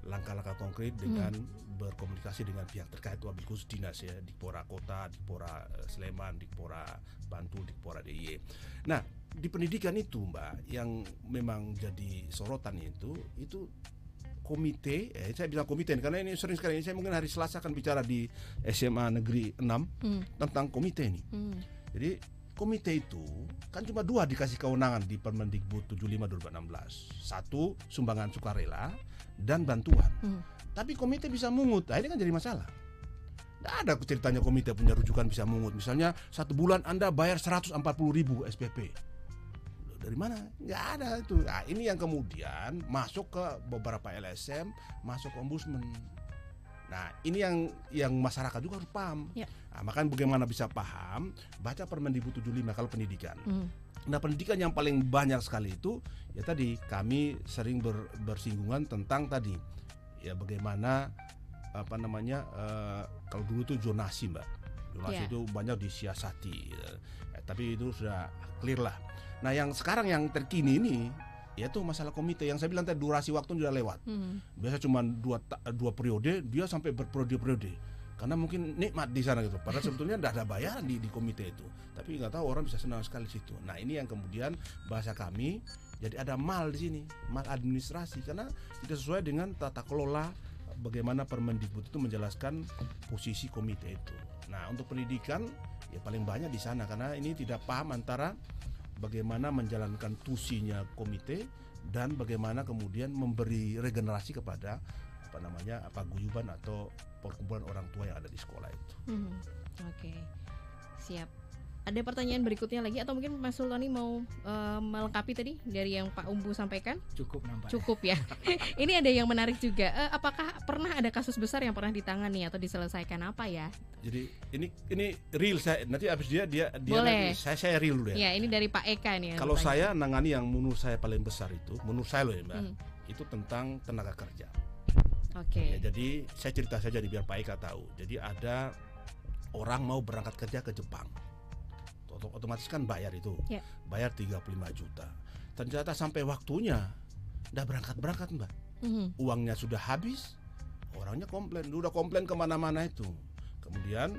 S3: langkah-langkah konkret dengan berkomunikasi dengan pihak terkait, wabil khusus dinas ya, Dikpora Kota, Dikpora Sleman, Dikpora Bantul, Dikpora DIY. Nah, di pendidikan itu Mbak yang memang jadi sorotan itu komite, saya bilang komite karena ini sering sekali, saya mungkin hari Selasa akan bicara di SMA Negeri 6 tentang komite ini. Jadi komite itu kan cuma 2 dikasih kewenangan di Permendikbud 75 2016. 1 sumbangan sukarela dan bantuan. Tapi komite bisa mungut. Nah, ini kan jadi masalah. Tidak ada ceritanya komite punya rujukan bisa mungut. Misalnya 1 bulan Anda bayar 140.000 SPP. Dari mana? Nggak ada itu. Nah, ini yang kemudian masuk ke beberapa LSM, masuk ke ombudsman. Nah, ini yang masyarakat juga harus paham. Ya. Nah, makanya bagaimana bisa paham, baca Permendikbud 75 kalau pendidikan. Nah, pendidikan yang paling banyak sekali itu ya tadi kami sering bersinggungan tentang tadi ya bagaimana kalau dulu itu zonasi Mbak. Zonasi itu banyak disiasati. Tapi itu sudah clear lah. Nah, yang sekarang yang terkini ini yaitu masalah komite yang saya bilang tadi, durasi waktu sudah lewat. Biasa cuma dua periode, dia sampai berperiode-periode. Karena mungkin nikmat di sana gitu. Padahal sebetulnya tidak ada bayaran di komite itu. Tapi nggak tahu orang bisa senang sekali situ. Nah, ini yang kemudian bahasa kami jadi ada mal di sini, mal administrasi karena tidak sesuai dengan tata kelola bagaimana Permendikbud itu menjelaskan posisi komite itu. Nah, untuk pendidikan ya paling banyak di sana karena ini tidak paham antara bagaimana menjalankan tusinya komite dan bagaimana kemudian memberi regenerasi kepada paguyuban atau perkumpulan orang tua yang ada di sekolah itu.
S1: Oke. Siap. Ada pertanyaan berikutnya lagi atau mungkin Mas Sultoni mau melengkapi tadi dari yang Pak Umbu sampaikan?
S2: Cukup nampaknya.
S1: Cukup ya. Ini ada yang menarik juga. Apakah pernah ada kasus besar yang pernah ditangani atau diselesaikan apa ya?
S3: Jadi ini real saya nanti abis dia
S1: boleh.
S3: Nanti saya real dulu ya.
S1: Ya, ini dari Pak Eka nih.
S3: Kalau saya nangani yang menurut saya paling besar itu, menurut saya loh ya Mbak, itu tentang tenaga kerja.
S1: Oke.
S3: Ya, jadi saya cerita saja nih biar Pak Eka tahu. Jadi ada orang mau berangkat kerja ke Jepang. Otomatis kan bayar itu. Bayar 35 juta. Ternyata sampai waktunya udah berangkat Mbak. Uangnya sudah habis. Orangnya komplain. Udah komplain kemana-mana itu. Kemudian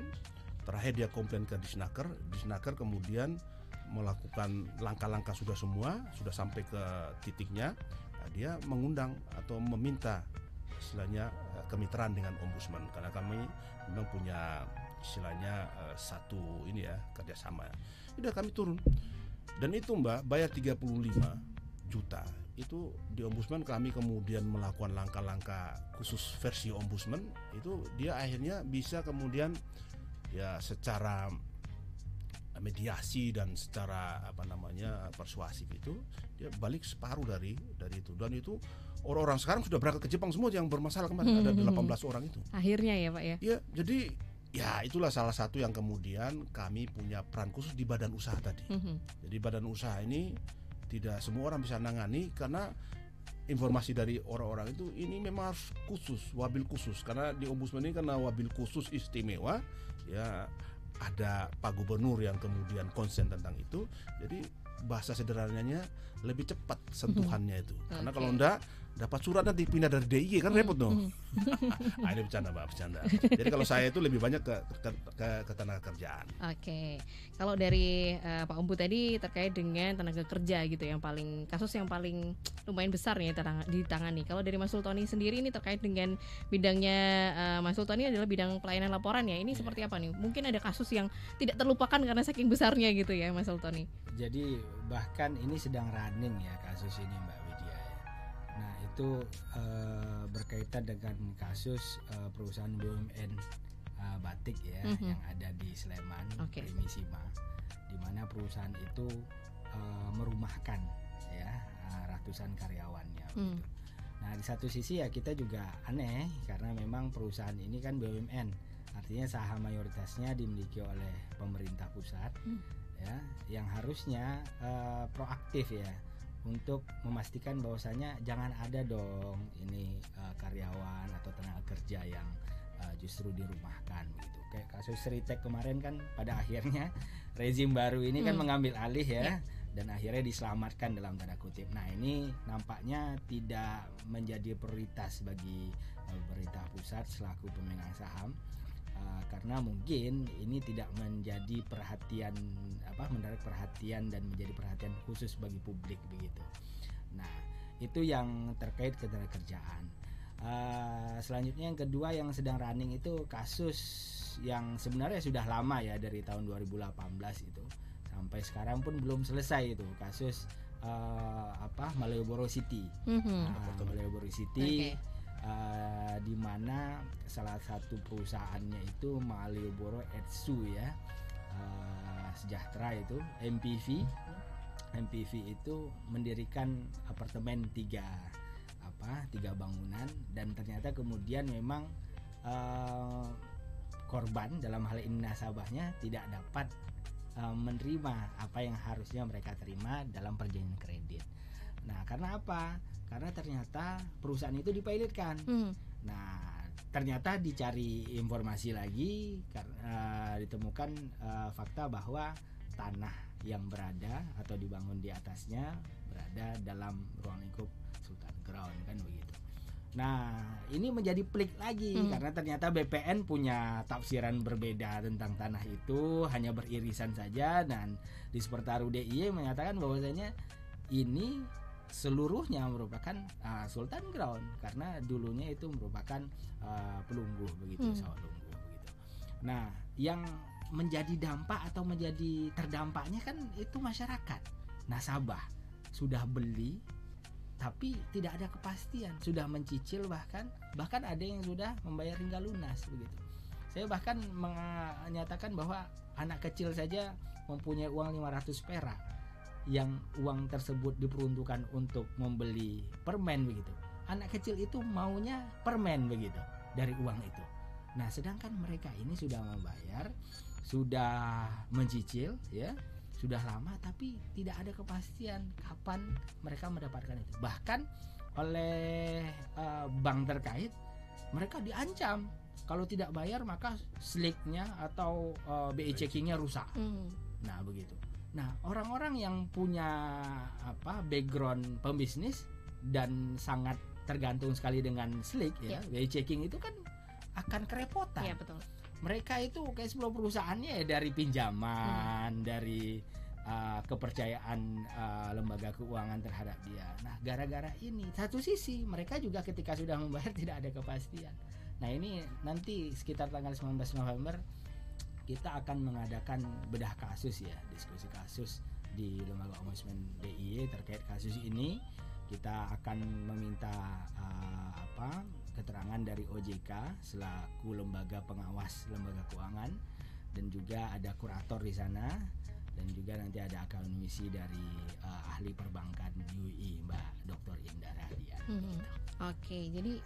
S3: terakhir dia komplain ke Disnaker. Disnaker kemudian melakukan langkah-langkah sudah sampai ke titiknya. Nah, dia mengundang atau meminta istilahnya kemitraan dengan ombudsman karena kami memang punya istilahnya satu ini ya kerjasama. Udah kami turun dan itu Mbak bayar 35 juta itu di ombudsman. Kami kemudian melakukan langkah-langkah khusus versi ombudsman itu dia akhirnya bisa kemudian ya secara mediasi dan secara persuasif itu dia balik separuh dari itu dan itu orang-orang sekarang sudah berangkat ke Jepang semua yang bermasalah kemarin ada 18 orang itu.
S1: Akhirnya ya Pak ya.
S3: Ya, jadi ya itulah salah satu yang kemudian kami punya peran khusus di badan usaha tadi. Jadi badan usaha ini tidak semua orang bisa nangani karena informasi dari orang-orang itu ini memang harus khusus, wabil khusus karena di ombudsman ini karena wabil khusus istimewa ya ada Pak Gubernur yang kemudian konsen tentang itu. Jadi bahasa sederhananya lebih cepat sentuhannya itu. Karena kalau enggak dapat surat nanti pindah dari DIY kan repot dong. Ini bercanda Mbak, bercanda. Jadi kalau saya itu lebih banyak ke tenaga kerjaan.
S1: Oke. Kalau dari Pak Umbu tadi terkait dengan tenaga kerja gitu yang kasus yang paling lumayan besar nih ditangani. Kalau dari Mas Sultoni sendiri ini terkait dengan bidangnya Mas Sultoni adalah bidang pelayanan laporan ya. Ini seperti apa nih? Mungkin ada kasus yang tidak terlupakan karena saking besarnya gitu ya Mas Sultoni.
S2: Jadi bahkan ini sedang running ya kasus ini Mbak Widya ya. Nah itu berkaitan dengan kasus perusahaan BUMN batik ya yang ada di Sleman, Primisima, di mana perusahaan itu merumahkan ya ratusan karyawannya. Gitu. Nah di satu sisi ya kita juga aneh karena memang perusahaan ini kan BUMN Artinya saham mayoritasnya dimiliki oleh pemerintah pusat, ya, yang harusnya proaktif ya untuk memastikan bahwasanya jangan ada dong ini karyawan atau tenaga kerja yang justru dirumahkan gitu. Kayak kasus Ritek kemarin kan pada akhirnya rezim baru ini kan mengambil alih ya. Dan akhirnya diselamatkan dalam tanda kutip. Nah, ini nampaknya tidak menjadi prioritas bagi pemerintah pusat selaku pemegang saham, karena mungkin ini tidak menjadi perhatian menarik perhatian dan menjadi perhatian khusus bagi publik begitu. Nah, itu yang terkait ketenagakerjaan. Selanjutnya yang kedua yang sedang running itu kasus yang sebenarnya sudah lama ya, dari tahun 2018 itu. Sampai sekarang pun belum selesai itu kasus Malioboro City. Malioboro City, di mana salah satu perusahaannya itu Malioboro Etsu ya, Sejahtera itu MPV itu mendirikan apartemen tiga bangunan, dan ternyata kemudian memang korban dalam hal ini nasabahnya tidak dapat menerima apa yang harusnya mereka terima dalam perjanjian kredit. Nah, karena apa? Karena ternyata perusahaan itu dipilotkan. Nah, ternyata dicari informasi lagi, ditemukan fakta bahwa tanah yang berada atau dibangun di atasnya berada dalam ruang lingkup Sultan Ground, kan begitu. Nah, ini menjadi pelik lagi karena ternyata BPN punya tafsiran berbeda tentang tanah itu, hanya beririsan saja, dan di Sepertaru DIY menyatakan bahwasanya ini seluruhnya merupakan Sultan Ground karena dulunya itu merupakan pelungguh begitu, sawah lungguh begitu. Nah, yang menjadi dampak atau menjadi terdampaknya kan itu masyarakat, nasabah sudah beli tapi tidak ada kepastian, sudah mencicil, bahkan ada yang sudah membayar hingga lunas begitu. Saya bahkan menyatakan bahwa anak kecil saja mempunyai uang 500 perak yang uang tersebut diperuntukkan untuk membeli permen begitu. Anak kecil itu maunya permen begitu dari uang itu. Nah, sedangkan mereka ini sudah membayar, sudah mencicil ya, sudah lama, tapi tidak ada kepastian kapan mereka mendapatkan itu. Bahkan oleh bank terkait, mereka diancam kalau tidak bayar maka sliknya atau BI checkingnya rusak. Nah, begitu. Nah, orang-orang yang punya background pembisnis dan sangat tergantung sekali dengan slik ya, BI checking itu kan akan kerepotan.
S1: Iya, betul.
S2: Mereka itu kayak sebuah perusahaannya ya, dari pinjaman, dari kepercayaan lembaga keuangan terhadap dia. Nah, gara-gara ini, satu sisi mereka juga ketika sudah membayar tidak ada kepastian. Nah, ini nanti sekitar tanggal 19 November kita akan mengadakan bedah kasus ya, diskusi kasus di Lembaga Ombudsman DIY terkait kasus ini. Kita akan meminta keterangan dari OJK selaku lembaga pengawas lembaga keuangan, dan juga ada kurator di sana, dan juga nanti ada akademisi dari ahli perbankan UI, Mbak Dr. Indah Radian.
S1: Oke, jadi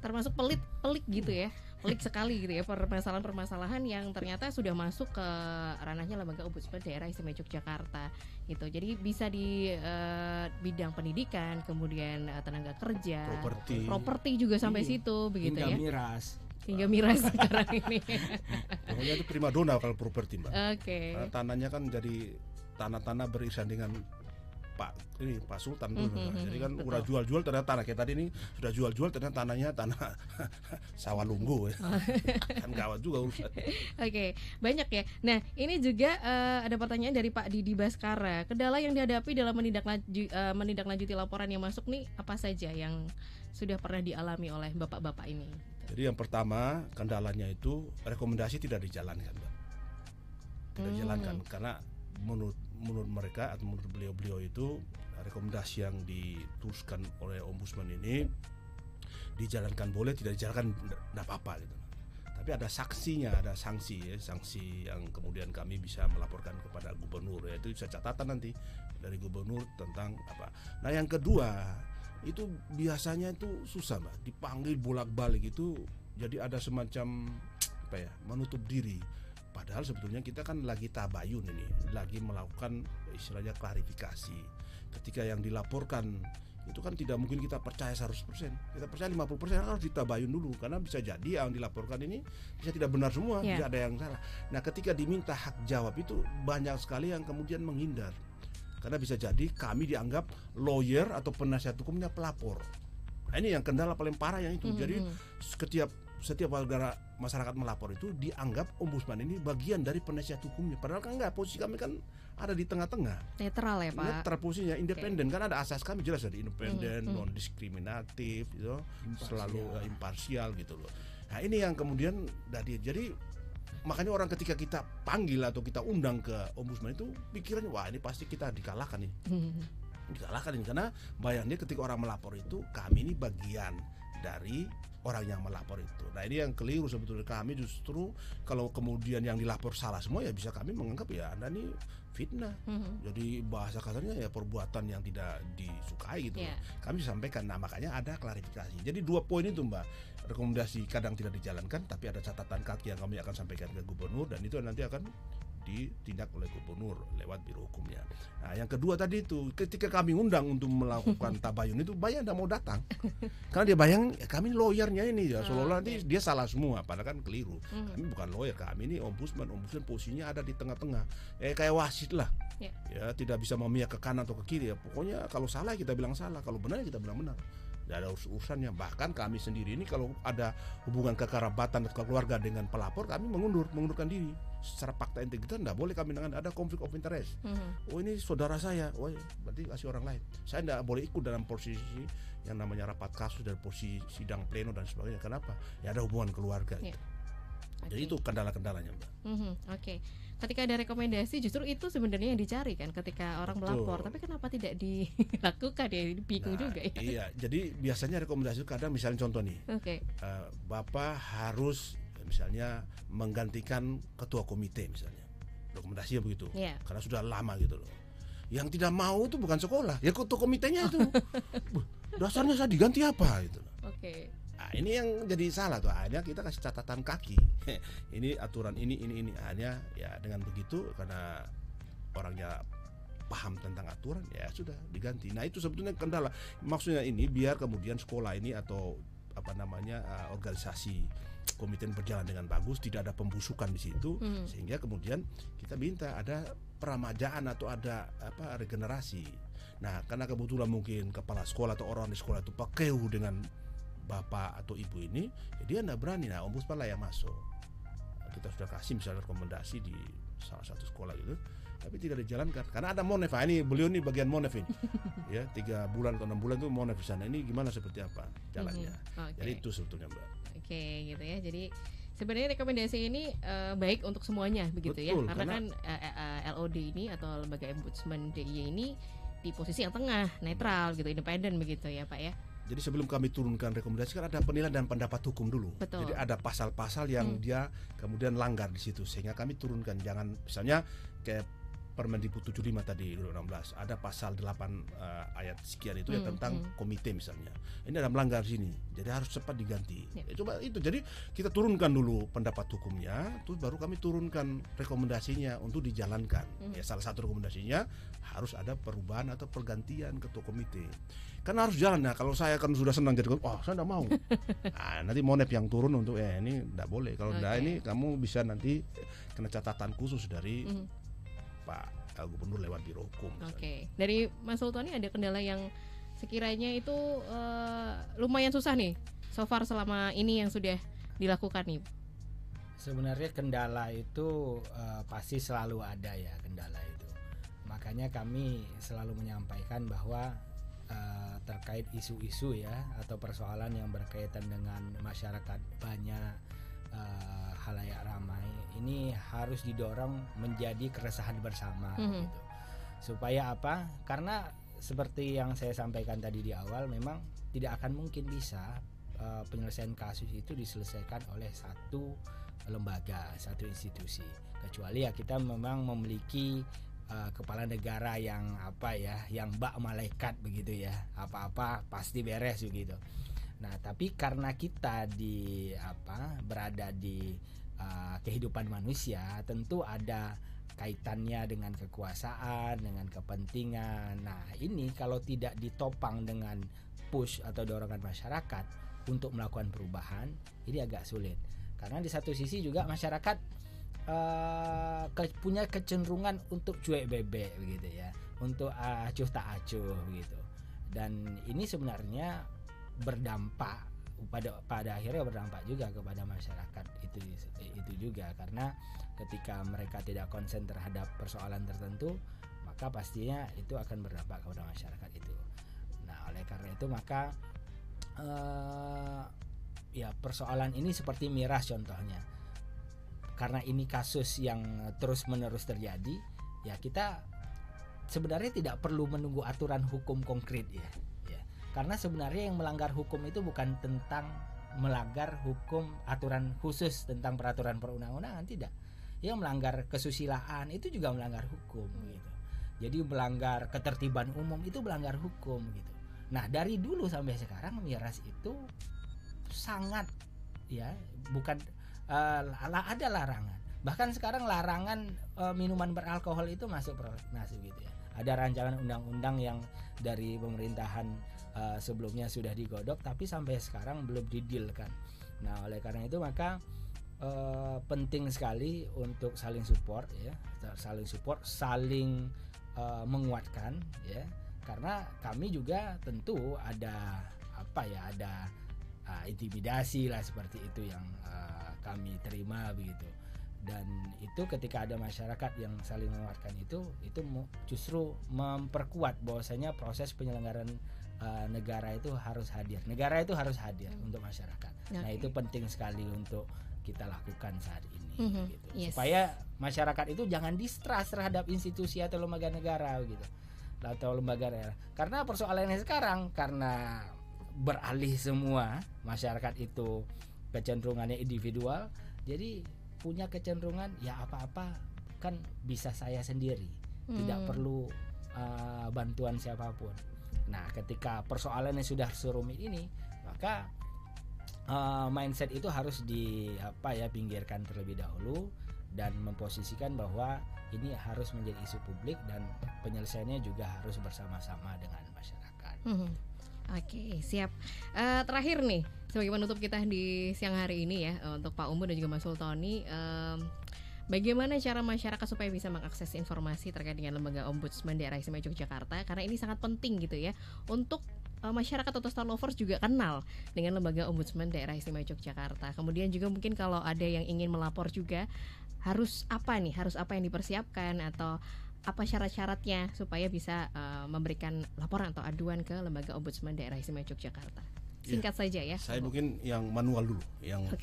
S1: termasuk pelik gitu ya, pelik sekali gitu ya, permasalahan-permasalahan yang ternyata sudah masuk ke ranahnya Lembaga Ombudsman Daerah Istimewa Yogyakarta gitu. Jadi bisa di bidang pendidikan, kemudian tenaga kerja, properti juga sampai situ begitu
S2: hingga
S1: ya. Hingga
S2: miras
S1: sekarang ini.
S3: Pokoknya itu primadona kalau properti, Mbak.
S1: Oke.
S3: Tanahnya kan jadi tanah-tanah beririsan dengan Pak Sultan dulu. Jadi kan udah jual-jual ternyata tanah kayak tadi ini sudah jual-jual ternyata tanahnya tanah sawah lunggu ya. Kan gawat juga urusan.
S1: Oke, banyak ya. Nah, ini juga ada pertanyaan dari Pak Didi Baskara. Kendala yang dihadapi dalam menindaklanjuti laporan yang masuk nih apa saja yang sudah pernah dialami oleh bapak-bapak ini?
S3: Jadi yang pertama, kendalanya itu rekomendasi tidak dijalankan, Mbak. Tidak dijalankan karena menurut mereka atau menurut beliau itu rekomendasi yang dituliskan oleh ombudsman ini dijalankan boleh, tidak dijalankan tidak apa-apa gitu. Tapi ada saksinya, ada sanksi yang kemudian kami bisa melaporkan kepada gubernur, yaitu bisa catatan nanti dari gubernur tentang apa. Nah, yang kedua itu biasanya itu susah, Mbak, dipanggil bolak-balik itu, jadi ada semacam menutup diri. Padahal sebetulnya kita kan lagi tabayun ini, lagi melakukan istilahnya klarifikasi. Ketika yang dilaporkan itu kan tidak mungkin kita percaya 100%. Kita percaya 50% harus ditabayun dulu, karena bisa jadi yang dilaporkan ini bisa tidak benar semua, bisa ada yang salah. Nah, ketika diminta hak jawab itu banyak sekali yang kemudian menghindar. Karena bisa jadi kami dianggap lawyer atau penasihat hukumnya pelapor. Nah, ini yang kendala paling parah yang itu. Jadi setiap warga masyarakat melapor itu dianggap ombudsman ini bagian dari penasihat hukumnya. Padahal kan enggak, posisi kami kan ada di tengah-tengah.
S1: Netral ya Pak.
S3: Netral posisinya, independen. Kan ada asas kami jelas dari independen, non diskriminatif, gitu, selalu imparsial gitu loh. Nah, ini yang kemudian jadi makanya orang ketika kita panggil atau kita undang ke ombudsman itu pikirannya wah ini pasti kita dikalahkan nih. Dikalahkan ini karena bayangnya ketika orang melapor itu kami ini bagian dari orang yang melapor itu. Nah, ini yang keliru sebetulnya. Kami justru kalau kemudian yang dilapor salah semua ya bisa kami menganggap ya Anda ini fitnah. Jadi bahasa kasarnya ya perbuatan yang tidak disukai gitu. Kami sampaikan. Nah, makanya ada klarifikasi. Jadi 2 poin itu Mbak. Rekomendasi kadang tidak dijalankan, tapi ada catatan kaki yang kami akan sampaikan ke gubernur dan itu nanti akan ditindak oleh gubernur lewat biro hukumnya. Nah, yang kedua tadi itu ketika kami undang untuk melakukan tabayun itu banyak tidak mau datang karena dia bayang ya, kami lawyernya ini ya seolah-olah nanti dia salah semua, padahal kan keliru. Kami bukan lawyer, kami ini ombudsman posisinya ada di tengah-tengah kayak wasit lah. Ya tidak bisa memihak ke kanan atau ke kiri ya, pokoknya kalau salah kita bilang salah, kalau benar kita bilang benar. Tidak ada urusannya. Bahkan kami sendiri ini kalau ada hubungan kekerabatan atau keluarga dengan pelapor, kami mengundurkan diri. Secara fakta integritas tidak boleh kami dengan ada konflik of interest. Oh ini saudara saya, oh berarti kasih orang lain. Saya tidak boleh ikut dalam posisi yang namanya rapat kasus dan posisi sidang pleno dan sebagainya. Kenapa? Ya ada hubungan keluarga. Jadi itu kendala-kendalanya Mbak.
S1: Oke. Ketika ada rekomendasi justru itu sebenarnya yang dicari kan ketika orang melapor, tapi kenapa tidak dilakukan ya, bingung juga ya.
S3: Iya, jadi biasanya rekomendasi kadang misalnya contoh nih, Bapak harus misalnya menggantikan ketua komite misalnya, rekomendasinya begitu, karena sudah lama gitu loh. Yang tidak mau itu bukan sekolah, ya ketua komitenya itu, dasarnya saya diganti apa gitu loh. Nah, ini yang jadi salah tuh. Akhirnya kita kasih catatan kaki. Ini aturan ini. Akhirnya ya dengan begitu karena orangnya paham tentang aturan ya sudah diganti. Nah, itu sebetulnya kendala. Maksudnya ini biar kemudian sekolah ini atau organisasi komite berjalan dengan bagus, tidak ada pembusukan di situ, sehingga kemudian kita minta ada peramajaan atau ada regenerasi. Nah, karena kebetulan mungkin kepala sekolah atau orang di sekolah itu pakeu dengan bapak atau ibu ini, ya dia tidak berani. Nah, ombudsman lah yang masuk. Kita sudah kasih misalnya rekomendasi di salah satu sekolah gitu, tapi tidak dijalankan karena ada monef. Ini beliau nih bagian monef ini. Ya 3 bulan atau 6 bulan itu monef di sana. Ini gimana seperti apa jalannya? Jadi itu sebetulnya Mbak. Gitu
S1: ya. Jadi sebenarnya rekomendasi ini baik untuk semuanya begitu.
S3: Betul,
S1: ya. Karena kan LOD ini atau lembaga ombudsman DIY ini di posisi yang tengah, netral gitu, independen begitu ya Pak ya.
S3: Jadi sebelum kami turunkan rekomendasi kan ada penilaian dan pendapat hukum dulu.
S1: Betul.
S3: Jadi ada pasal-pasal yang dia kemudian langgar di situ, sehingga kami turunkan. Jangan misalnya kayak Permendikbud 75 tadi 2016 ada pasal 8 ayat sekian itu ya tentang komite misalnya. Ini ada melanggar sini. Jadi harus cepat diganti. Coba itu. Jadi kita turunkan dulu pendapat hukumnya, terus baru kami turunkan rekomendasinya untuk dijalankan. Ya salah satu rekomendasinya harus ada perubahan atau pergantian ketua komite. Kan harus jalan. Nah, kalau saya kan sudah senang jadi saya enggak mau. Nah, nanti monep yang turun untuk ini enggak boleh. Kalau enggak ini kamu bisa nanti kena catatan khusus dari Pak Gubernur lewat biro hukum.
S1: Dari Mas Sultoni ada kendala yang sekiranya itu lumayan susah nih so far selama ini yang sudah dilakukan nih?
S2: Sebenarnya kendala itu pasti selalu ada ya kendala itu. Makanya kami selalu menyampaikan bahwa terkait isu-isu ya atau persoalan yang berkaitan dengan masyarakat banyak halayak ramai ini harus didorong menjadi keresahan bersama gitu. Supaya apa? Karena seperti yang saya sampaikan tadi di awal, memang tidak akan mungkin bisa penyelesaian kasus itu diselesaikan oleh satu lembaga, satu institusi. Kecuali ya kita memang memiliki kepala negara yang yang bak malaikat begitu ya. Apa-apa pasti beres begitu. Nah, tapi karena kita berada di kehidupan manusia, tentu ada kaitannya dengan kekuasaan, dengan kepentingan. Nah, ini kalau tidak ditopang dengan push atau dorongan masyarakat untuk melakukan perubahan, ini agak sulit. Karena di satu sisi juga masyarakat punya kecenderungan untuk cuek bebek begitu ya, untuk acuh tak acuh begitu. Dan ini sebenarnya berdampak pada akhirnya berdampak juga kepada masyarakat itu juga, karena ketika mereka tidak konsen terhadap persoalan tertentu, maka pastinya itu akan berdampak kepada masyarakat itu. Nah, oleh karena itu maka ya persoalan ini seperti miras contohnya, karena ini kasus yang terus menerus terjadi, ya kita sebenarnya tidak perlu menunggu aturan hukum konkret ya. Karena sebenarnya yang melanggar hukum itu bukan tentang melanggar hukum aturan khusus tentang peraturan perundang-undangan, tidak. Yang melanggar kesusilaan itu juga melanggar hukum gitu. Jadi melanggar ketertiban umum itu melanggar hukum gitu. Nah, dari dulu sampai sekarang miras itu sangat ya, bukan ada larangan. Bahkan sekarang larangan minuman beralkohol itu masuk prolegnas gitu ya. Ada rancangan undang-undang yang dari pemerintahan sebelumnya sudah digodok, tapi sampai sekarang belum didilkan. Nah, oleh karena itu maka penting sekali untuk saling support ya, saling menguatkan ya, karena kami juga tentu ada intimidasi lah seperti itu yang kami terima begitu. Dan itu ketika ada masyarakat yang saling menguatkan itu justru memperkuat bahwasanya proses penyelenggaraan negara itu harus hadir. Negara itu harus hadir untuk masyarakat. Okay. Nah, itu penting sekali untuk kita lakukan saat ini gitu. Yes. Supaya masyarakat itu jangan distrust terhadap institusi atau lembaga negara gitu. Atau lembaga daerah. Karena persoalannya sekarang karena beralih semua, masyarakat itu kecenderungannya individual, jadi punya kecenderungan ya apa-apa kan bisa saya sendiri, tidak perlu bantuan siapapun. Nah, ketika persoalannya sudah serumit ini, maka mindset itu harus pinggirkan terlebih dahulu dan memposisikan bahwa ini harus menjadi isu publik dan penyelesaiannya juga harus bersama-sama dengan masyarakat.
S1: Oke, siap. Terakhir nih, sebagai penutup kita di siang hari ini ya, untuk Pak Umbu dan juga Mas Sultoni, bagaimana cara masyarakat supaya bisa mengakses informasi terkait dengan Lembaga Ombudsman Daerah Istimewa Yogyakarta, karena ini sangat penting gitu ya untuk masyarakat atau Star Lovers juga kenal dengan Lembaga Ombudsman Daerah Istimewa Yogyakarta. Kemudian juga mungkin kalau ada yang ingin melapor juga harus apa yang dipersiapkan atau apa syarat-syaratnya supaya bisa memberikan laporan atau aduan ke Lembaga Ombudsman Daerah Istimewa Yogyakarta. Singkat saja ya.
S3: Saya mungkin yang manual dulu,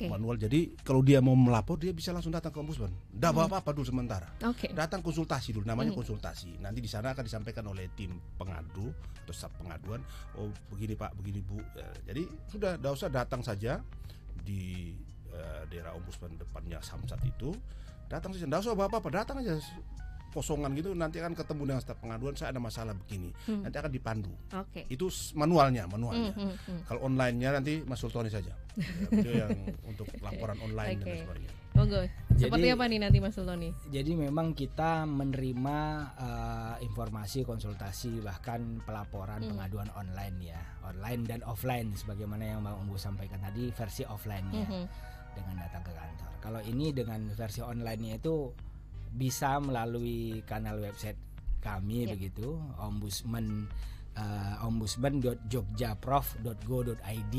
S3: manual. Jadi kalau dia mau melapor dia bisa langsung datang ke ombudsman. Tidak bawa apa-apa dulu sementara. Datang konsultasi dulu, namanya konsultasi. Nanti di sana akan disampaikan oleh tim pengadu atau staf pengaduan. Oh begini Pak, begini Bu. Jadi sudah, tidak usah datang saja di daerah ombudsman depannya Samsat itu. Datang saja, tidak usah bawa apa-apa, datang aja. Kosongan gitu, nanti akan ketemu dengan staf pengaduan, saya ada masalah begini, nanti akan dipandu. Itu manualnya. Kalau online-nya nanti Mas Sultoni saja, itu yang untuk laporan online dan sebagainya.
S1: Seperti apa nih nanti Mas Sultoni?
S2: Jadi memang kita menerima informasi, konsultasi, bahkan pelaporan pengaduan online ya, online dan offline, sebagaimana yang Bang Umbu sampaikan tadi, versi offline-nya dengan datang ke kantor. Kalau ini dengan versi online-nya itu bisa melalui kanal website kami begitu, ombudsman.jogjaprof.go.id.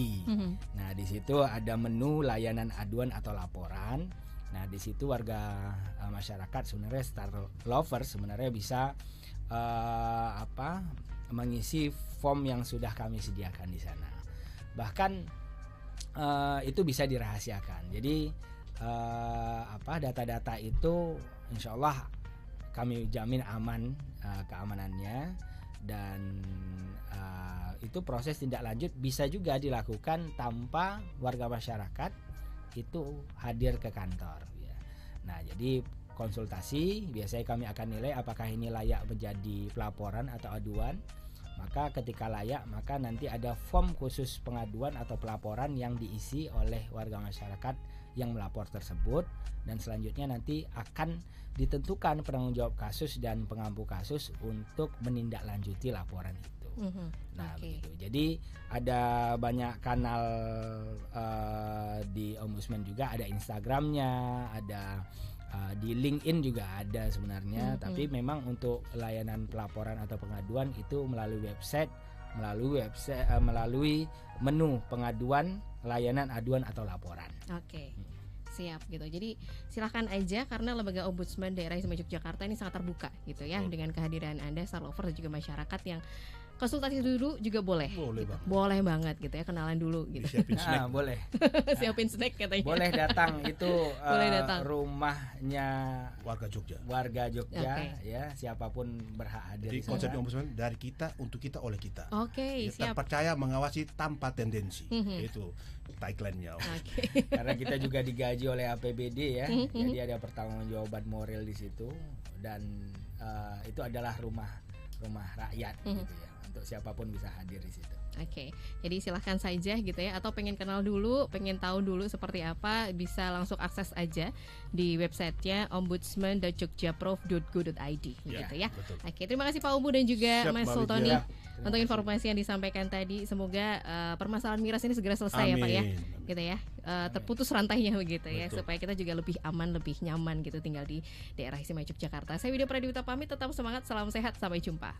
S2: Nah, di situ ada menu layanan aduan atau laporan. Nah, di situ warga masyarakat sebenarnya Star Lovers sebenarnya bisa mengisi form yang sudah kami sediakan di sana. Bahkan itu bisa dirahasiakan. Jadi data-data itu insya Allah kami jamin aman keamanannya, dan itu proses tindak lanjut bisa juga dilakukan tanpa warga masyarakat itu hadir ke kantor ya. Nah, jadi konsultasi biasanya kami akan nilai apakah ini layak menjadi pelaporan atau aduan. Maka ketika layak, maka nanti ada form khusus pengaduan atau pelaporan yang diisi oleh warga masyarakat yang melapor tersebut, dan selanjutnya nanti akan ditentukan penanggung jawab kasus dan pengampu kasus untuk menindaklanjuti laporan itu. Nah, begitu. Jadi ada banyak kanal di Ombudsman juga, ada Instagramnya, ada di LinkedIn juga ada sebenarnya. Tapi memang untuk layanan pelaporan atau pengaduan itu melalui website, melalui menu pengaduan, layanan aduan atau laporan.
S1: Oke. Siap gitu. Jadi silahkan aja, karena Lembaga Ombudsman Daerah Istimewa Yogyakarta ini sangat terbuka gitu ya, dengan kehadiran Anda Star Lover dan juga masyarakat yang konsultasi dulu juga boleh. Boleh banget gitu ya, kenalan dulu gitu.
S3: Siapin snack.
S2: Boleh.
S1: Siapin snack katanya.
S2: Boleh datang itu
S1: Boleh datang.
S2: Rumahnya
S3: warga Jogja.
S2: Ya, siapapun berhak hadir.
S3: Jadi konsep Ombudsman dari kita untuk kita oleh kita.
S1: Oke, siap.
S3: Terpercaya mengawasi tanpa tendensi. Itu tagline-nya.
S2: Karena kita juga digaji oleh APBD ya. Jadi ada pertanggungjawaban moral di situ, dan itu adalah rumah rakyat gitu ya. Untuk siapapun bisa hadir di situ.
S1: Oke, jadi silahkan saja gitu ya, atau pengen kenal dulu, pengen tahu dulu seperti apa, bisa langsung akses aja di websitenya ombudsman.jogjaprof.go.id gitu ya.
S3: Betul.
S1: Oke, terima kasih Pak Umbu dan juga Mas Sultoni untuk
S2: kasih.
S1: informasi yang disampaikan tadi. Semoga permasalahan miras ini segera selesai. Amin. Ya Pak ya, gitu ya, terputus rantainya begitu. Betul. Ya, supaya kita juga lebih aman, lebih nyaman gitu tinggal di daerah istimewa Yogyakarta. Saya Widya Pradipta pamit, tetap semangat, salam sehat, sampai jumpa.